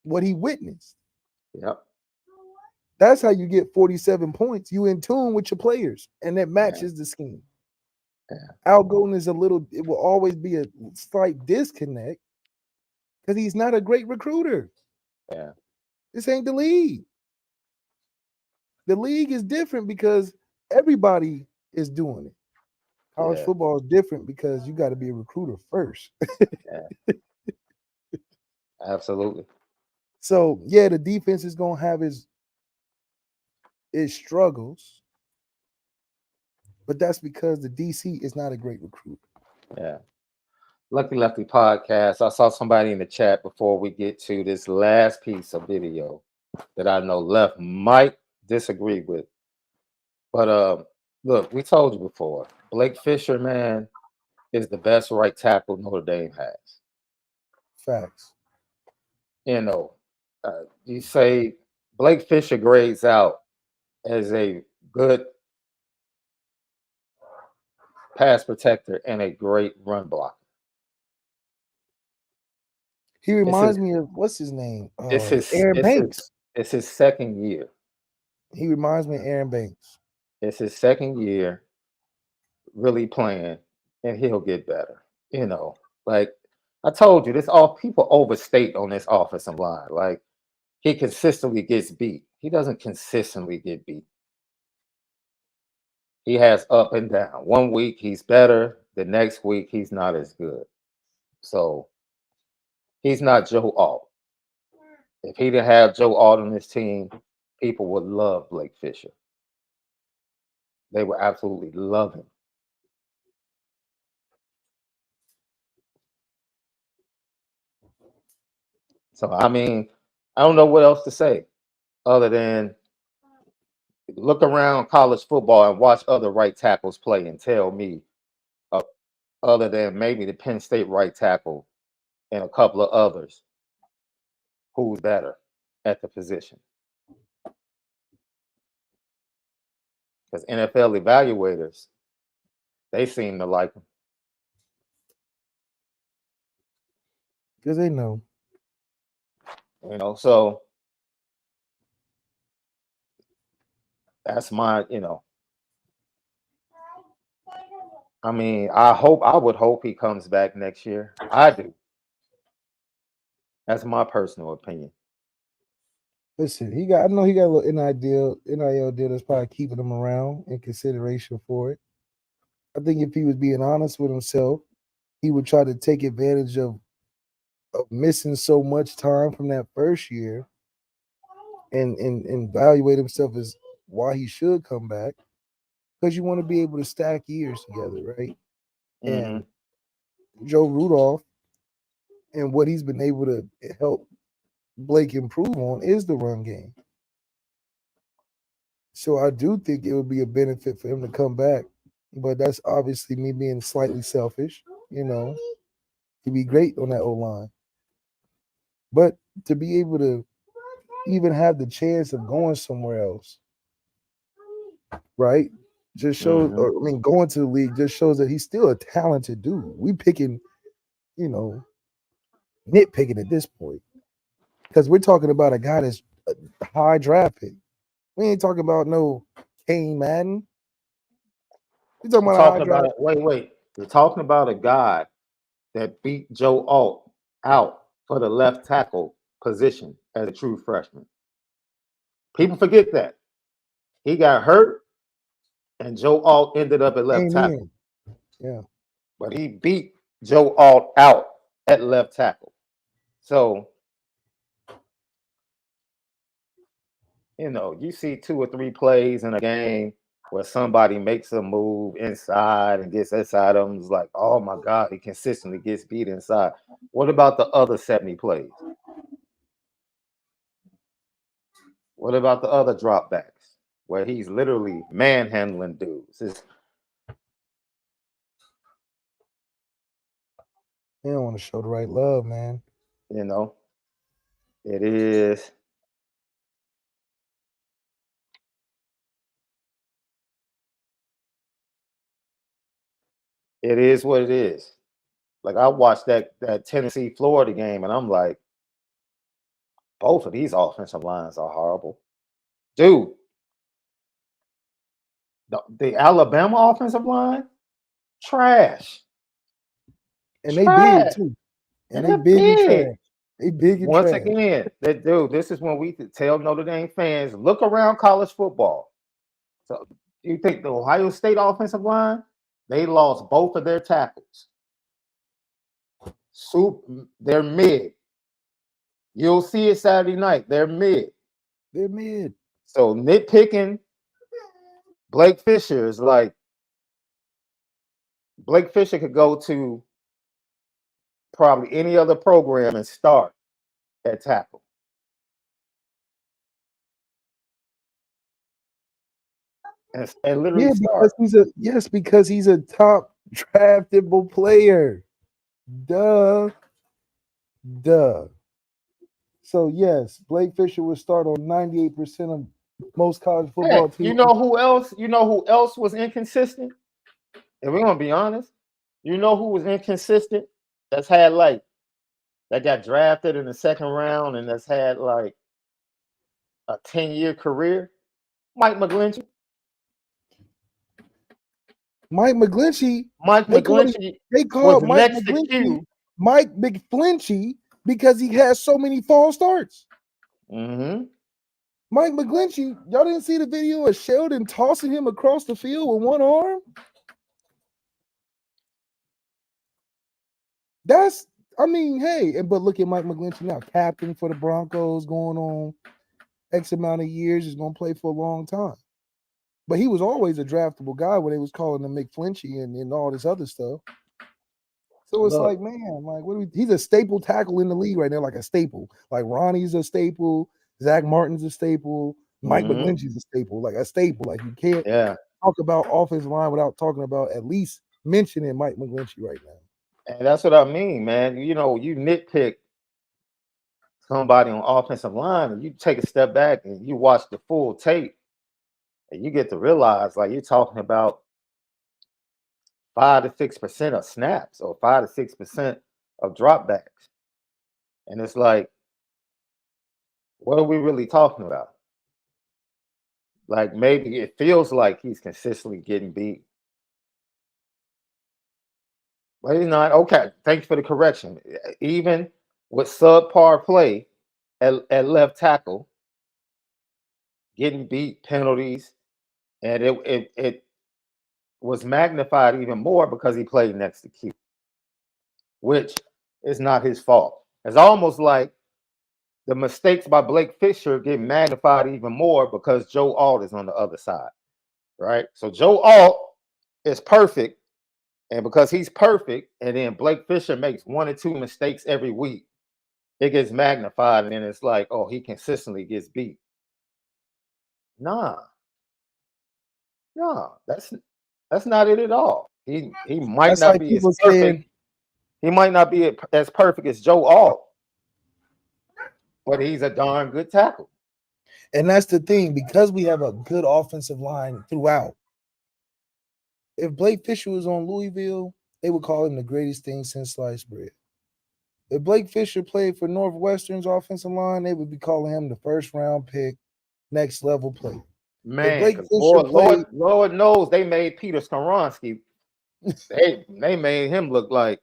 what he witnessed. Yep. That's how you get 47 points. You in tune with your players, and that matches the scheme. Yeah. Al Golden is it will always be a slight disconnect because he's not a great recruiter. Yeah. This ain't the league. The league is different because everybody is doing it. College football is different because you got to be a recruiter first. Absolutely. So, the defense is going to have its struggles, but that's because the DC is not a great recruiter. Yeah. Lucky Lefty podcast. I saw somebody in the chat before we get to this last piece of video that I know Left might disagree with. But look, we told you before, Blake Fisher, man, is the best right tackle Notre Dame has. Facts. You say Blake Fisher grades out as a good pass protector and a great run blocker. He reminds me of what's his name? It's Aaron Banks. It's his second year. He reminds me of Aaron Banks. It's his second year really playing, and he'll get better. You know, like I told you, this all people overstate on this offensive line. Like he consistently gets beat. He doesn't consistently get beat. He has up and down. One week he's better, the next week he's not as good. So he's not Joe Alt. If he didn't have Joe Alt on his team, people would love Blake Fisher. They would absolutely love him. So I mean, I don't know what else to say other than look around college football and watch other right tackles play and tell me, other than maybe the Penn State right tackle and a couple of others, who's better at the position. Because NFL evaluators, they seem to like him. Because they know. You know, so that's my, you know. I mean, I would hope he comes back next year. I do. That's my personal opinion. Listen, I know he got a little NIL deal that's probably keeping him around in consideration for it. I think if he was being honest with himself, he would try to take advantage of missing so much time from that first year and evaluate himself as why he should come back. Because you want to be able to stack years together, right? Mm-hmm. And Joe Rudolph and what he's been able to help Blake improve on is the run game. So I do think it would be a benefit for him to come back. But that's obviously me being slightly selfish, you know. He'd be great on that O-line. But to be able to even have the chance of going somewhere else, right? Just shows, going to the league just shows that he's still a talented dude. We picking, you know, nitpicking at this point. Because we're talking about a guy that's a high draft pick. We ain't talking about no Kane Madden. We're talking about wait. You're talking about a guy that beat Joe Alt out for the left tackle position as a true freshman. People forget that. He got hurt, and Joe Alt ended up at left tackle. Yeah. But he beat Joe Alt out at left tackle. So, you know, you see 2 or 3 plays in a game where somebody makes a move inside and gets inside of them. It's like, oh my God, he consistently gets beat inside. What about the other 70 plays? What about the other dropbacks where he's literally manhandling dudes? They don't want to show the right love, man. You know, it is. It is what it is. Like I watched that Tennessee Florida game, and I'm like, both of these offensive lines are horrible, dude. The Alabama offensive line, trash. And they big too. And they big and trash. They big and Once trash. again, this is when we tell Notre Dame fans, look around college football. So you think the Ohio State offensive line, they lost both of their tackles. They're mid. You'll see it Saturday night. They're mid. They're mid. So nitpicking Blake Fisher is like Blake Fisher could go to probably any other program and start at tackle. And literally because he's a top draftable player. Duh. So yes, Blake Fisher would start on 98% of most college football Hey, teams. you know who else? You know who else was inconsistent? And we're gonna be honest. You know who was inconsistent? That's had like that got drafted in the second round and that's had like a 10-year career. Mike McGlinchey. Mike McGlinchey. Mike They call McGlinchey they was call Mike next to McGlinchey Q. Mike McFlinchy because he has so many false starts. Mm-hmm. Mike McGlinchey, y'all didn't see the video of Sheldon tossing him across the field with one arm? That's, I mean, hey, but look at Mike McGlinchey now, captain for the Broncos, going on X amount of years, is going to play for a long time. But he was always a draftable guy when they was calling him McFlinchy and all this other stuff. So it's Look. like, man, like he's a staple tackle in the league right now, like a staple. Like Ronnie's a staple, Zach Martin's a staple, Mike McGlinchey's a staple, like a staple. Like you can't talk about offensive line without talking about at least mentioning Mike McGlinchey right now. And that's what I mean, man. You know, you nitpick somebody on offensive line, and you take a step back and you watch the full tape, and you get to realize, like, you're talking about 5 to 6% of snaps or 5 to 6% of dropbacks. And it's like, what are we really talking about? Like, maybe it feels like he's consistently getting beat. But he's not. Okay, thanks for the correction. Even with subpar play at left tackle, getting beat, penalties, and it was magnified even more because he played next to Q, which is not his fault. It's almost like the mistakes by Blake Fisher get magnified even more because Joe Alt is on the other side, right? So Joe Alt is perfect, and because he's perfect, and then Blake Fisher makes 1 or 2 mistakes every week, it gets magnified, and then it's like, oh, he consistently gets beat. Nah, that's not it at all. He might That's not like be as people perfect. saying, He might not be as perfect as Joe Alt, but he's a darn good tackle. and that's the thing, because we have a good offensive line throughout. If Blake Fisher was on Louisville, they would call him the greatest thing since sliced bread. If Blake Fisher played for Northwestern's offensive line, they would be calling him the first round pick, next level player. Man, Lord knows they made Peter Skoronski. They made him look like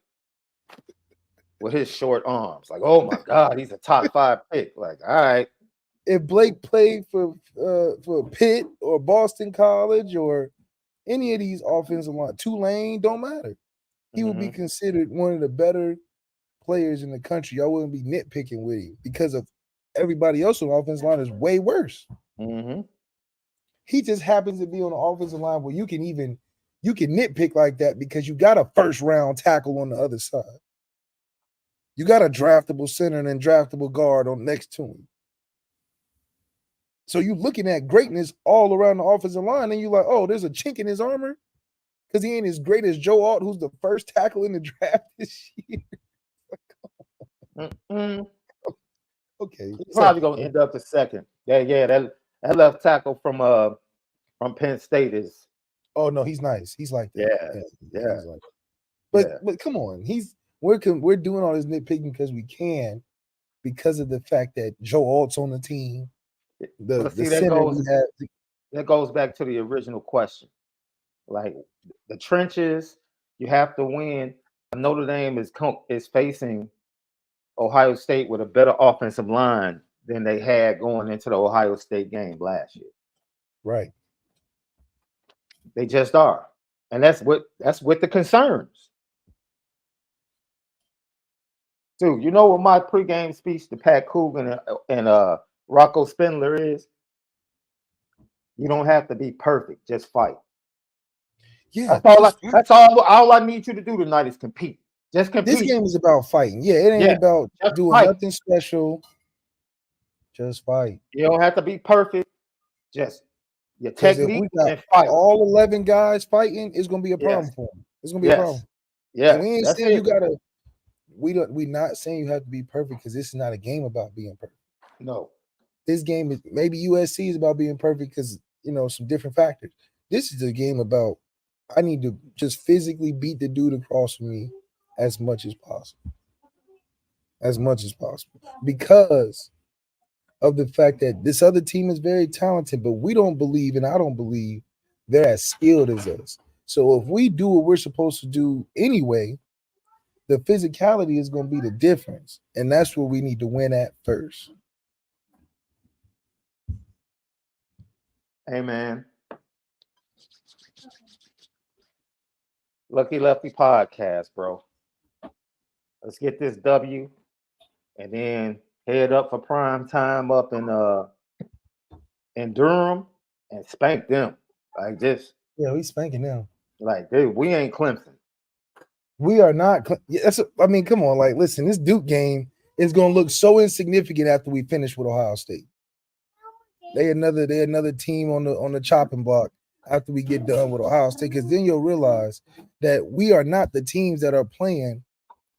with his short arms. Like, oh my God, he's a top 5 pick. Like, all right. If Blake played for Pitt or Boston College or any of these offensive line, Tulane, don't matter. He would be considered one of the better players in the country. Y'all wouldn't be nitpicking with him because of everybody else on the offensive line is way worse. He just happens to be on the offensive line where you can nitpick like that because you got a first round tackle on the other side. You got a draftable center and draftable guard on next to him. So you're looking at greatness all around the offensive line, and you're like, oh, there's a chink in his armor because he ain't as great as Joe Alt, who's the first tackle in the draft this year. Okay, he's probably gonna end up the second. That left tackle from Penn State is. Oh no, he's nice. He's like that. Yeah. But come on, we're doing all this nitpicking because we can, because of the fact that Joe Alt's on the team. That goes back to the original question. Like the trenches, you have to win. Notre Dame is facing Ohio State with a better offensive line than they had going into the Ohio State game last year. Right. They just are. And that's with the concerns. Dude, you know what my pregame speech to Pat Coogan and Rocco Spindler is? You don't have to be perfect, just fight. Yeah, that's all I need you to do tonight is compete. Just compete. This game is about fighting. Yeah, it ain't about doing nothing special. Just fight. You don't have to be perfect. Just your technique and fight. All 11 guys fighting, it's gonna be a problem for them. It's gonna be a problem. Yeah, and we ain't saying you gotta. We not saying you have to be perfect because this is not a game about being perfect. No. This game is maybe USC is about being perfect because some different factors. This is a game about I need to just physically beat the dude across from me as much as possible. As much as possible. Because of the fact that this other team is very talented, but we don't believe, and I don't believe they're as skilled as us. So if we do what we're supposed to do anyway, the physicality is going to be the difference. And that's where we need to win at first. Hey, man. Lucky Lefty podcast, bro. Let's get this W and then head up for prime time up in Durham and spank them. Like this. Yeah, we spanking them. Like, dude, we ain't Clemson. We are not. I mean, come on. Like, listen, this Duke game is going to look so insignificant after we finish with Ohio State. They another team on the chopping block after we get done with Ohio State, because then you'll realize that we are not the teams that are playing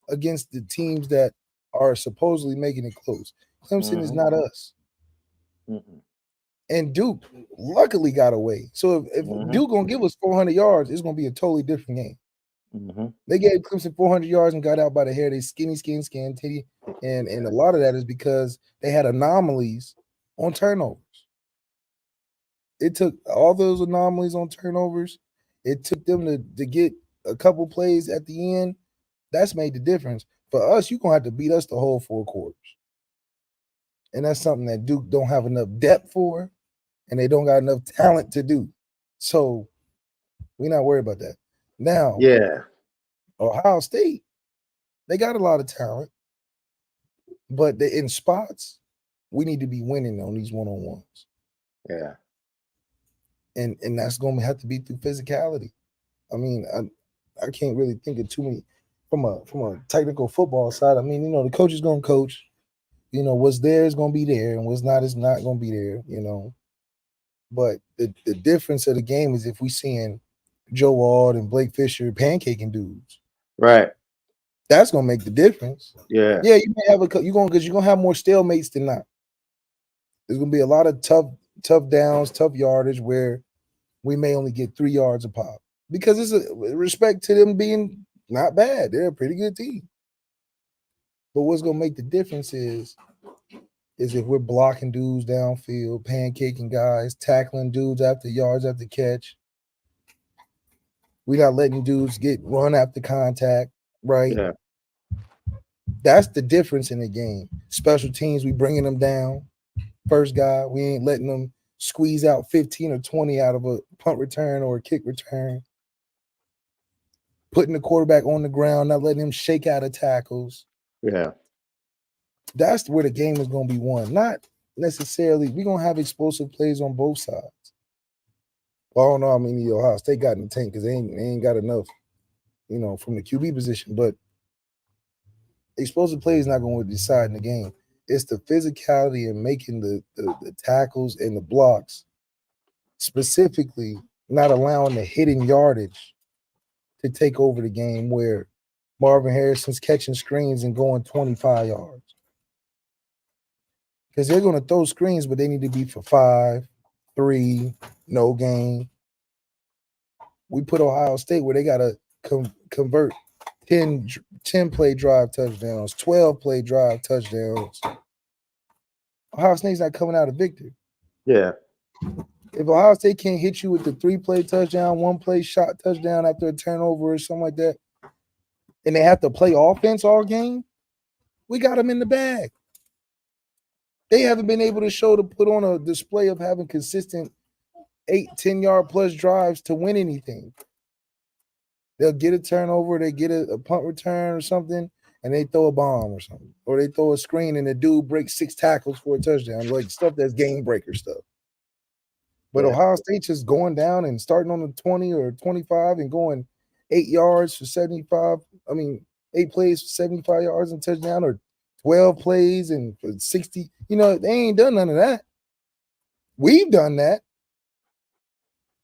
against the teams that are supposedly making it close. Clemson is not us. And Duke luckily got away. So if Duke gonna give us 400 yards, it's gonna be a totally different game. They gave Clemson 400 yards and got out by the hair. They skin, titty, and a lot of that is because they had anomalies on turnovers. It took all those anomalies on turnovers. It took them to get a couple plays at the end. That's made the difference. For us, you're going to have to beat us the whole 4 quarters. And that's something that Duke don't have enough depth for, and they don't got enough talent to do. So we're not worried about that. Now, Ohio State, they got a lot of talent, but in spots, we need to be winning on these one-on-ones. Yeah. And that's going to have to be through physicality. I mean, I can't really think of too many from a technical football side. I mean, the coach is going to coach. What's there is going to be there, and what's not is not going to be there. But the difference of the game is if we seeing Joe Ward and Blake Fisher pancaking dudes, right? That's going to make the difference. Yeah. You may have because you're going to have more stalemates than not. There's going to be a lot of tough downs, tough yardage where we may only get 3 yards a pop because it's a respect to them being not bad. They're a pretty good team. But what's going to make the difference is if we're blocking dudes downfield, pancaking guys, tackling dudes after yards after catch. We're not letting dudes get run after contact, right? Yeah. That's the difference in the game. Special teams, we bringing them down. First guy, we ain't letting them squeeze out 15 or 20 out of a punt return or a kick return. Putting the quarterback on the ground, not letting him shake out of tackles. Yeah. That's where the game is going to be won. Not necessarily, we're going to have explosive plays on both sides. Well, I don't know how many Ohio State got in the tank because they ain't got enough, from the QB position. But explosive play is not going to decide in the game. It's the physicality and making the tackles and the blocks, specifically not allowing the hitting yardage to take over the game where Marvin Harrison's catching screens and going 25 yards. Because they're going to throw screens, but they need to be for 5, 3, no gain. We put Ohio State where they got to convert 10 play drive touchdowns, 12 play drive touchdowns. Ohio State's not coming out a victor. Yeah. If Ohio State can't hit you with the 3-play touchdown, 1-play shot touchdown after a turnover or something like that, and they have to play offense all game, we got them in the bag. They haven't been able to put on a display of having consistent 8, 10-yard plus drives to win anything. They'll get a turnover, they get a punt return or something, and they throw a bomb or something. Or they throw a screen and the dude breaks 6 tackles for a touchdown, like stuff that's game breaker stuff. But Ohio State just going down and starting on the 20 or 25 and going 8 yards for 75. 8 plays for 75 yards and touchdown, or 12 plays and for 60. They ain't done none of that. We've done that.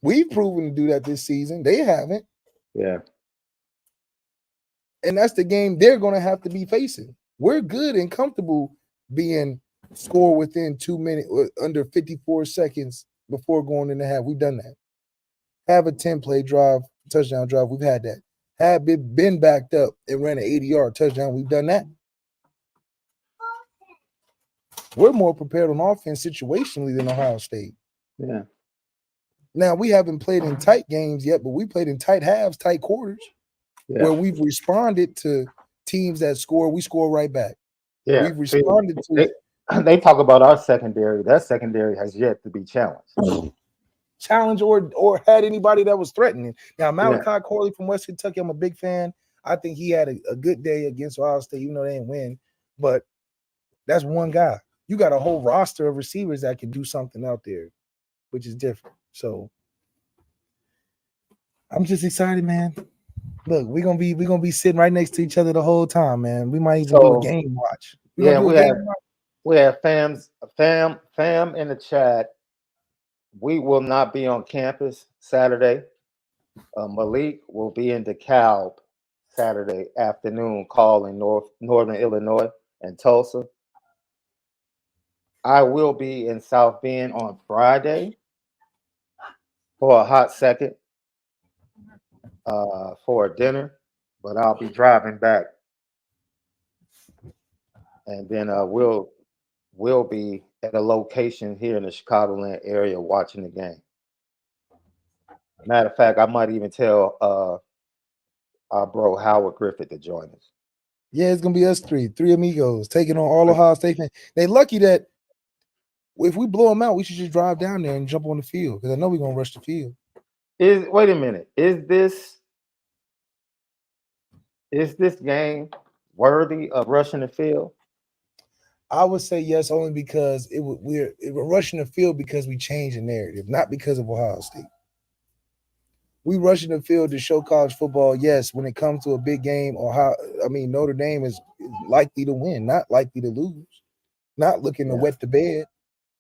We've proven to do that this season. They haven't. Yeah. And that's the game they're going to have to be facing. We're good and comfortable being score within 2 minutes, under 54 seconds before going in the half. We've done that. Have a 10-play drive, touchdown drive. We've had that. Have been backed up and ran an 80-yard touchdown. We've done that. We're more prepared on offense situationally than Ohio State. Yeah. Now, we haven't played in tight games yet, but we played in tight halves, tight quarters, where we've responded to teams that score. We score right back. Yeah. We've responded to they talk about our secondary. That secondary has yet to be challenged. Challenge or had anybody that was threatening. Now, Malik Corley from West Kentucky, I'm a big fan. I think he had a good day against Ohio State, even though they didn't win. But that's one guy. You got a whole roster of receivers that can do something out there, which is different. So I'm just excited, man. Look, we're gonna be sitting right next to each other the whole time, man. We might even do a game watch. We have fam in the chat. We will not be on campus Saturday. Malik will be in DeKalb Saturday afternoon, calling Northern Illinois and Tulsa. I will be in South Bend on Friday for a hot second for a dinner, but I'll be driving back, and then we'll be at a location here in the Chicagoland area watching the game. Matter of fact, I might even tell our bro Howard Griffith to join us. Yeah, it's gonna be us three amigos taking on all Ohio State fans. They lucky that if we blow them out, we should just drive down there and jump on the field because I know we're gonna rush the field. Wait a minute, is this game worthy of rushing the field? I would say yes, only because we're rushing the field because we changed the narrative, not because of Ohio State. We rushing the field to show college football. Yes, when it comes to a big game, Notre Dame is likely to win, not likely to lose, not looking to wet the bed.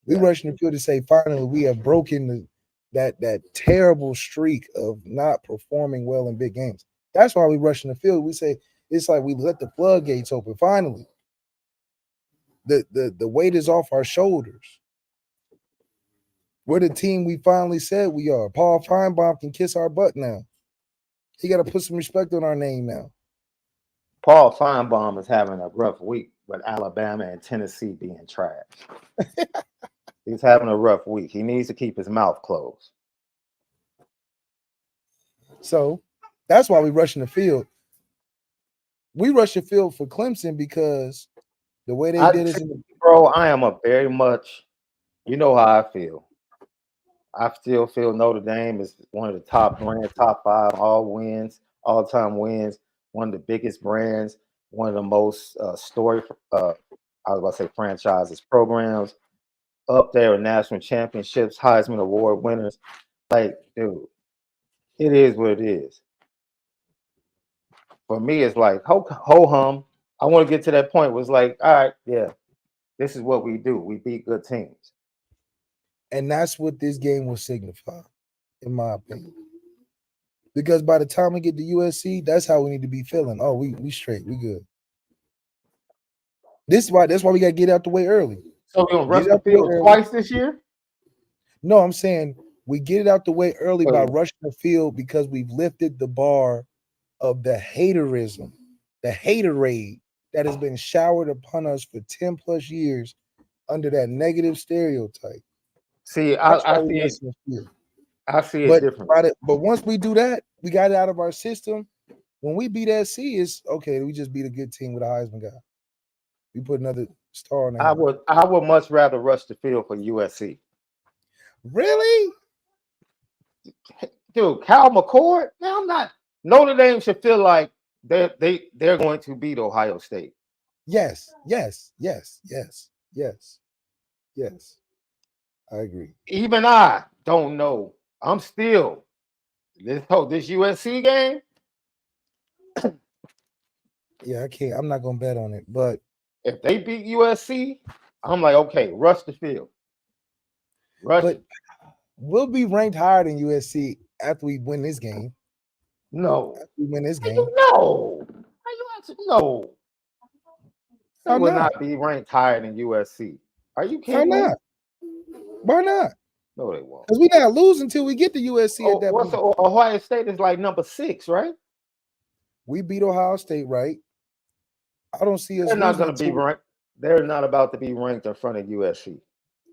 We rushing the field to say finally we have broken that terrible streak of not performing well in big games. That's why we rushing the field. We say it's like we let the floodgates open. Finally, the weight is off our shoulders. We're the team we finally said we are. Paul Feinbaum can kiss our butt now. He got to put some respect on our name now. Paul Feinbaum is having a rough week with Alabama and Tennessee being trash. He's having a rough week. He needs to keep his mouth closed. So that's why we rushing the field. We rush the field for Clemson because the way they did it. Bro, I am very much, you know how I feel. I still feel Notre Dame is one of the top brands, top 5 all-time wins, one of the biggest brands, one of the most franchises, programs, up there with national championships, Heisman Award winners. Like, dude, it is what it is. For me, it's like, ho-hum. I want to get to that point where it's like, all right, yeah, this is what we do. We beat good teams. And that's what this game will signify, in my opinion. Because by the time we get to USC, that's how we need to be feeling. Oh, we straight, we good. That's why we gotta get out the way early. So we're gonna rush the field twice this year? No, I'm saying we get it out the way early by rushing the field because we've lifted the bar of the haterism, the haterade that has been showered upon us for 10 plus years under that negative stereotype. See, I see it differently. But once we do that, we got it out of our system. When we beat SC, it's okay. We just beat a good team with a Heisman guy. We put another star on there. I would much rather rush the field for USC. Really? Dude, Cal McCord? No, I'm not. Notre Dame should feel like they're going to beat Ohio State. Yes. I agree. Even I don't know. I'm still this USC game. Yeah, I can't. I'm not gonna bet on it. But if they beat USC, I'm like, okay, rush the field. But we'll be ranked higher than USC after we win this game. No. After we win this game. No. No. We will not be ranked higher than USC. Are you How kidding me? not? Why not? No, they won't. Because we're not losing until we get to USC at that What's point. Ohio State is like number 6, right? We beat Ohio State, right? I don't see us. They're not going to be until ranked. They're not about to be ranked in front of USC.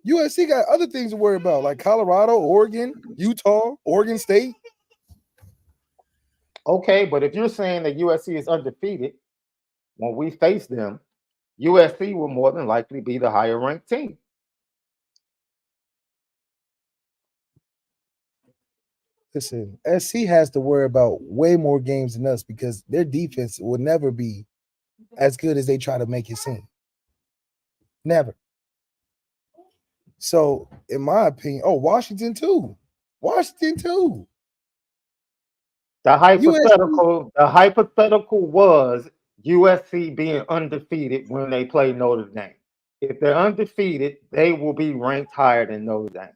USC got other things to worry about, like Colorado, Oregon, Utah, Oregon State. Okay, but if you're saying that USC is undefeated, when we face them, USC will more than likely be the higher ranked team. Listen, SC has to worry about way more games than us because their defense will never be as good as they try to make it seem. Never. So, in my opinion, Washington too. The hypothetical was USC being undefeated when they play Notre Dame. If they're undefeated, they will be ranked higher than Notre Dame.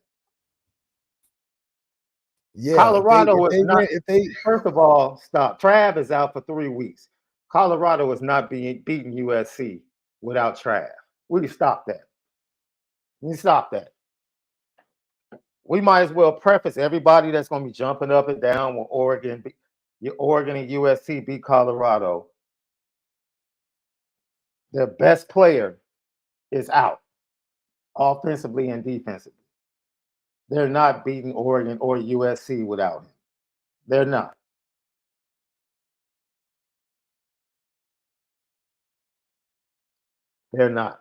Yeah, Colorado is not. if they First of all, stop. Trav is out for 3 weeks. Colorado is not beating USC without Trav. We can stop that. We might as well preface everybody that's going to be jumping up and down when Oregon and USC beat Colorado. Their best player is out, offensively and defensively. They're not beating Oregon or USC without him. They're not. They're not.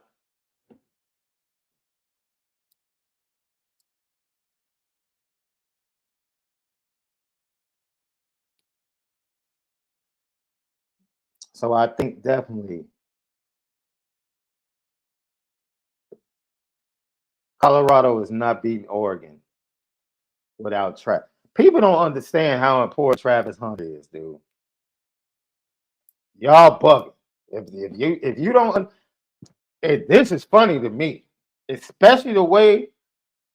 So I think definitely Colorado is not beating Oregon without Travis. People don't understand how important Travis Hunter is, dude. Y'all bugging. If you don't, this is funny to me, especially the way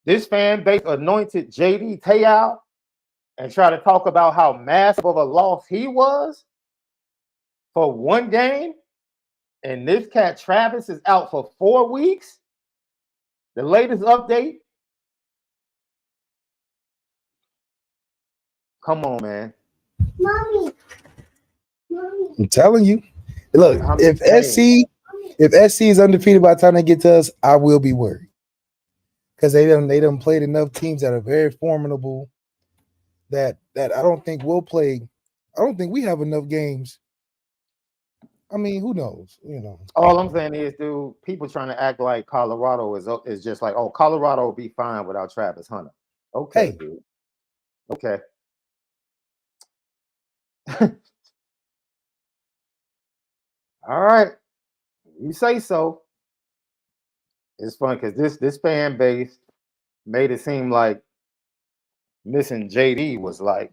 this fan base anointed JD Te'o and try to talk about how massive of a loss he was for one game, and this cat Travis is out for 4 weeks. The latest update. Come on, man. Mommy. I'm telling you. Look, if SC is undefeated by the time they get to us, I will be worried. Because they done played enough teams that are very formidable that I don't think we'll play. I don't think we have enough games. I mean, who knows? All I'm saying is, dude, people trying to act like Colorado is just like, Colorado will be fine without Travis Hunter. Okay, hey. Dude. Okay. All right. You say so. It's fun because this fan base made it seem like missing JD was like,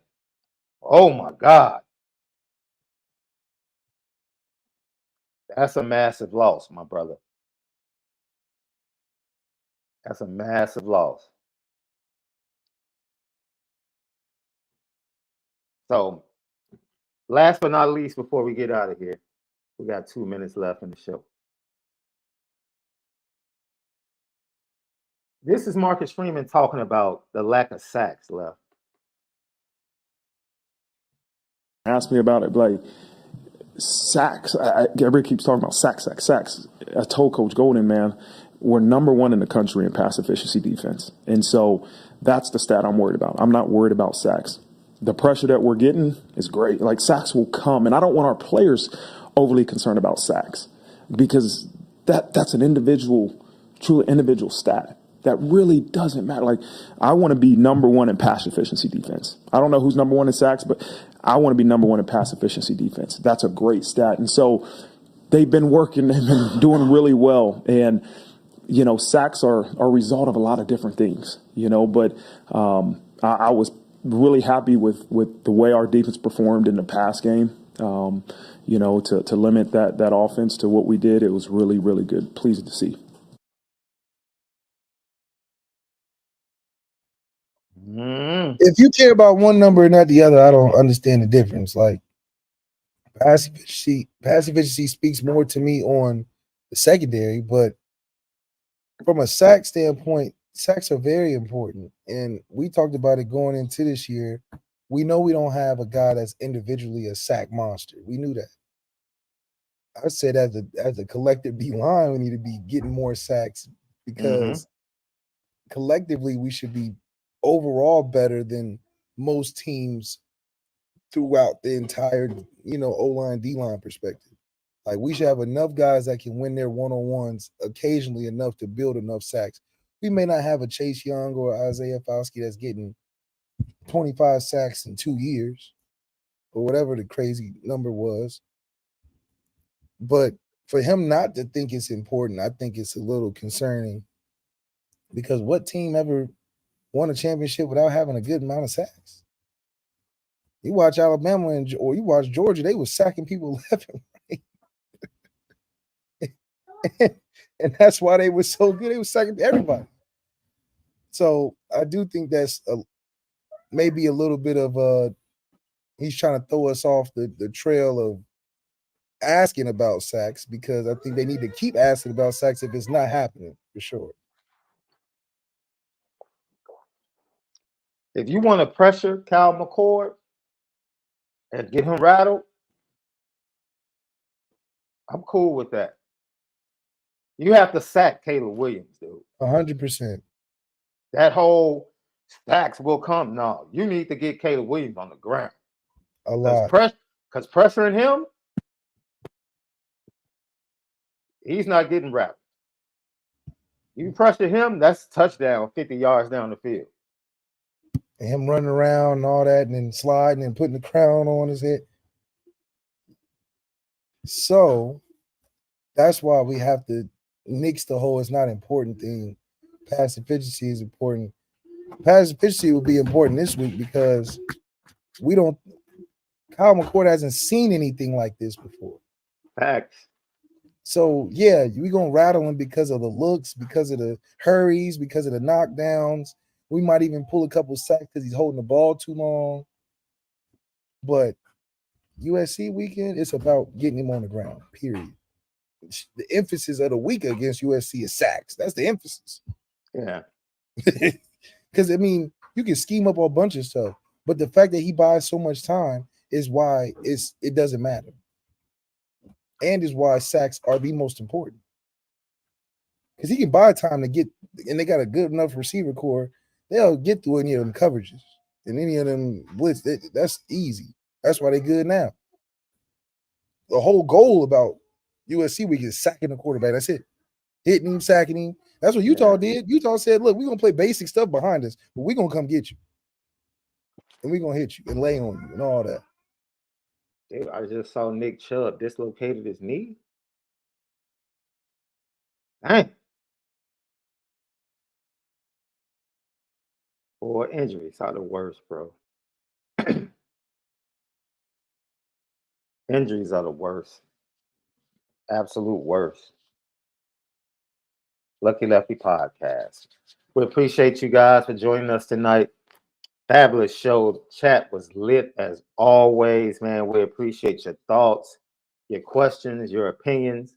oh my God. That's a massive loss, my brother. That's a massive loss. So, last but not least, before we get out of here, we got 2 minutes left in the show. This is Marcus Freeman talking about the lack of sacks left. Ask me about it, like sacks. Everybody keeps talking about sacks. I told Coach Golden, man, we're number 1 in the country in pass efficiency defense. And so that's the stat I'm worried about. I'm not worried about sacks. The pressure that we're getting is great. Like, sacks will come, and I don't want our players overly concerned about sacks because that's an truly individual stat. That really doesn't matter. Like, I want to be number 1 in pass efficiency defense. I don't know who's number 1 in sacks, but I want to be number 1 in pass efficiency defense. That's a great stat. And so they've been working, they've been doing really well. And, sacks are a result of a lot of different things, but I was really happy with the way our defense performed in the pass game. To limit that offense to what we did, it was really, really good. Pleased to see. If you care about one number and not the other, I don't understand the difference. Like, pass efficiency speaks more to me on the secondary, but from a sack standpoint, sacks are very important. And we talked about it going into this year. We know we don't have a guy that's individually a sack monster. We knew that. I said as a collective D line, we need to be getting more sacks because collectively we should be overall better than most teams throughout the entire, O-line, D-line perspective. Like we should have enough guys that can win their one-on-ones occasionally enough to build enough sacks. We may not have a Chase Young or Isaiah Fowski that's getting 25 sacks in 2 years or whatever the crazy number was. But for him not to think it's important, I think it's a little concerning because what team ever won a championship without having a good amount of sacks? You watch Alabama or you watch Georgia, they were sacking people left and right. And that's why they were so good. They were sacking everybody. So I do think that's maybe a little bit of he's trying to throw us off the trail of asking about sacks because I think they need to keep asking about sacks if it's not happening for sure. If you want to pressure Cal McCord and get him rattled, I'm cool with that. You have to sack Caleb Williams, dude. 100%. That whole sacks will come. No, you need to get Caleb Williams on the ground. A lot. Because pressuring him, he's not getting rattled. You pressure him, that's touchdown 50 yards down the field. And him running around and all that and then sliding and putting the crown on his head. So that's why we have to nix the whole it's not important thing. Pass efficiency is important. Pass efficiency will be important this week because Kyle McCord hasn't seen anything like this before. Facts. So, yeah, we're going to rattle him because of the looks, because of the hurries, because of the knockdowns. We might even pull a couple sacks because he's holding the ball too long. But USC weekend, it's about getting him on the ground, period. The emphasis of the week against USC is sacks. That's the emphasis. Yeah. Because, I mean, you can scheme up a bunch of stuff. But the fact that he buys so much time is why it doesn't matter. And is why sacks are the most important. Because he can buy time to get, and they got a good enough receiver core, they'll get through any of them coverages and any of them blitz. That's easy. That's why they're good now. The whole goal about USC week is sacking the quarterback. That's it. Hitting him, sacking him. That's what Utah did. Utah said, look, we're going to play basic stuff behind us, but we're going to come get you. And we're going to hit you and lay on you and all that. Dude, I just saw Nick Chubb dislocated his knee. Dang. Boy, injuries are the worst, bro. Injuries are the worst. Absolute worst. Lucky Lefty Podcast. We appreciate you guys for joining us tonight. Fabulous show. Chat was lit as always, man. We appreciate your thoughts, your questions, your opinions.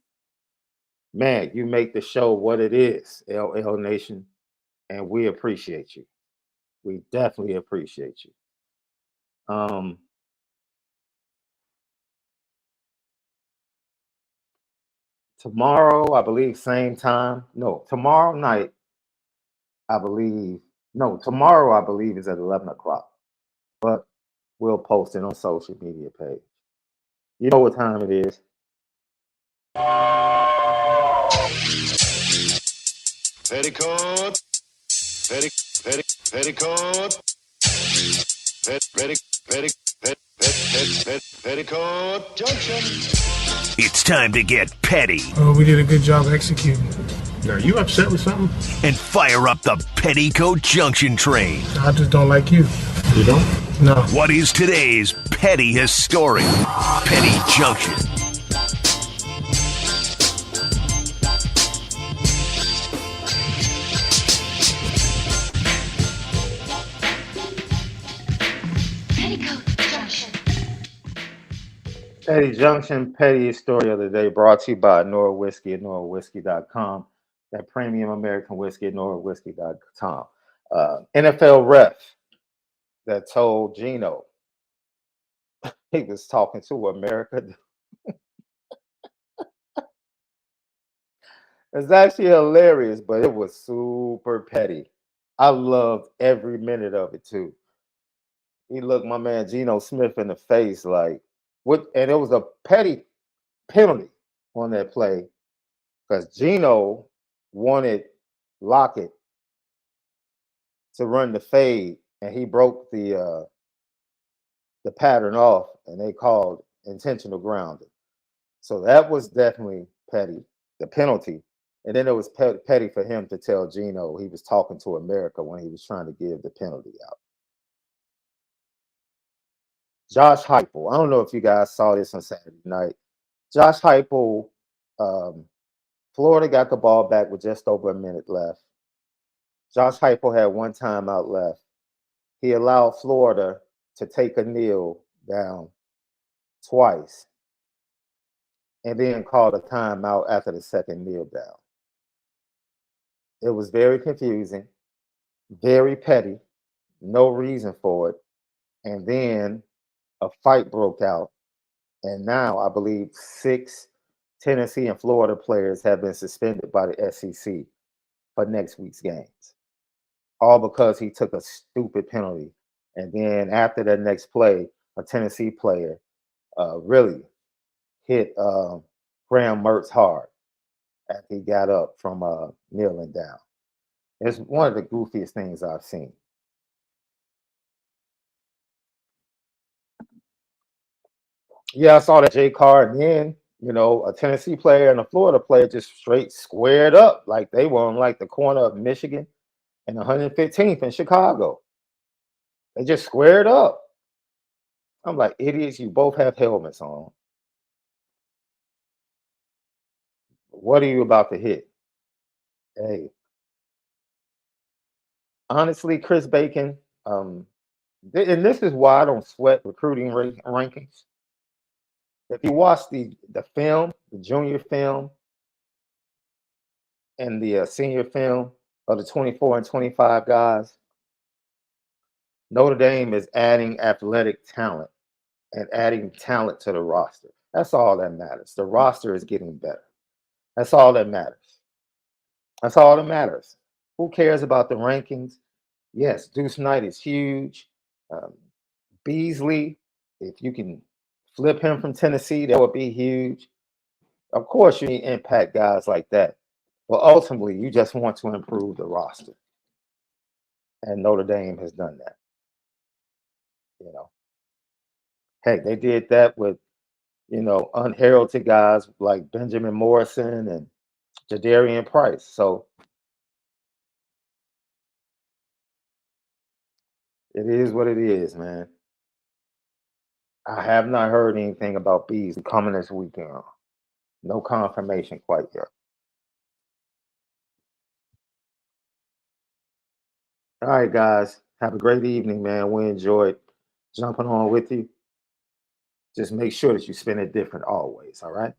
Man, you make the show what it is, LL Nation, and we appreciate you. We definitely appreciate you. Tomorrow, I believe, same time. No, tomorrow night, I believe. No, tomorrow, I believe, is at 11 o'clock. But we'll post it on social media page. You know what time it is. Petticoat. Petticoat Junction. It's time to get petty. Oh, we did a good job executing. Are you upset with something? And fire up the Petticoat Junction train. I just don't like you. You don't? No. What is today's petty historic? Petty Junction. Petty Junction, Petty Story of the Day, brought to you by Onora Whiskey at OnoraWhiskey.com. that premium American whiskey at NoraWhiskey.com. NFL ref that told Gino he was talking to America. It's actually hilarious, but it was super petty. I loved every minute of it too. He looked my man Geno Smith in the face like, what? And it was a petty penalty on that play because Geno wanted Lockett to run the fade, and he broke the pattern off, and they called intentional grounding. So that was definitely petty, the penalty. And then it was petty for him to tell Geno he was talking to America when he was trying to give the penalty out. Josh Heupel. I don't know if you guys saw this on Saturday night. Josh Heupel, Florida got the ball back with just over a minute left. Josh Heupel had one timeout left. He allowed Florida to take a kneel down twice and then called a timeout after the second kneel down. It was very confusing, very petty, no reason for it. And then a fight broke out. And now I believe 6 Tennessee and Florida players have been suspended by the SEC for next week's games. All because he took a stupid penalty. And then after that next play, a Tennessee player really hit Graham Mertz hard after he got up from kneeling down. It's one of the goofiest things I've seen. Yeah, I saw that Jay Carr, and then, a Tennessee player and a Florida player just straight squared up like they were on like the corner of Michigan and 115th in Chicago. They just squared up. I'm like, idiots, you both have helmets on. What are you about to hit? Hey. Honestly, Chris Bacon, and this is why I don't sweat recruiting rankings. If you watch the film, the junior film, and the senior film of the 24 and 25 guys, Notre Dame is adding athletic talent and adding talent to the roster. That's all that matters. The roster is getting better. That's all that matters. That's all that matters. Who cares about the rankings? Yes, Duce Knight is huge. Beasley, if you can flip him from Tennessee, that would be huge. Of course, you need impact guys like that. But ultimately, you just want to improve the roster. And Notre Dame has done that. Heck, they did that with, unheralded guys like Benjamin Morrison and Jadarian Price. So it is what it is, man. I have not heard anything about Beasley coming this weekend. No confirmation quite yet. All right, guys. Have a great evening, man. We enjoyed jumping on with you. Just make sure that you spend it different always, all right?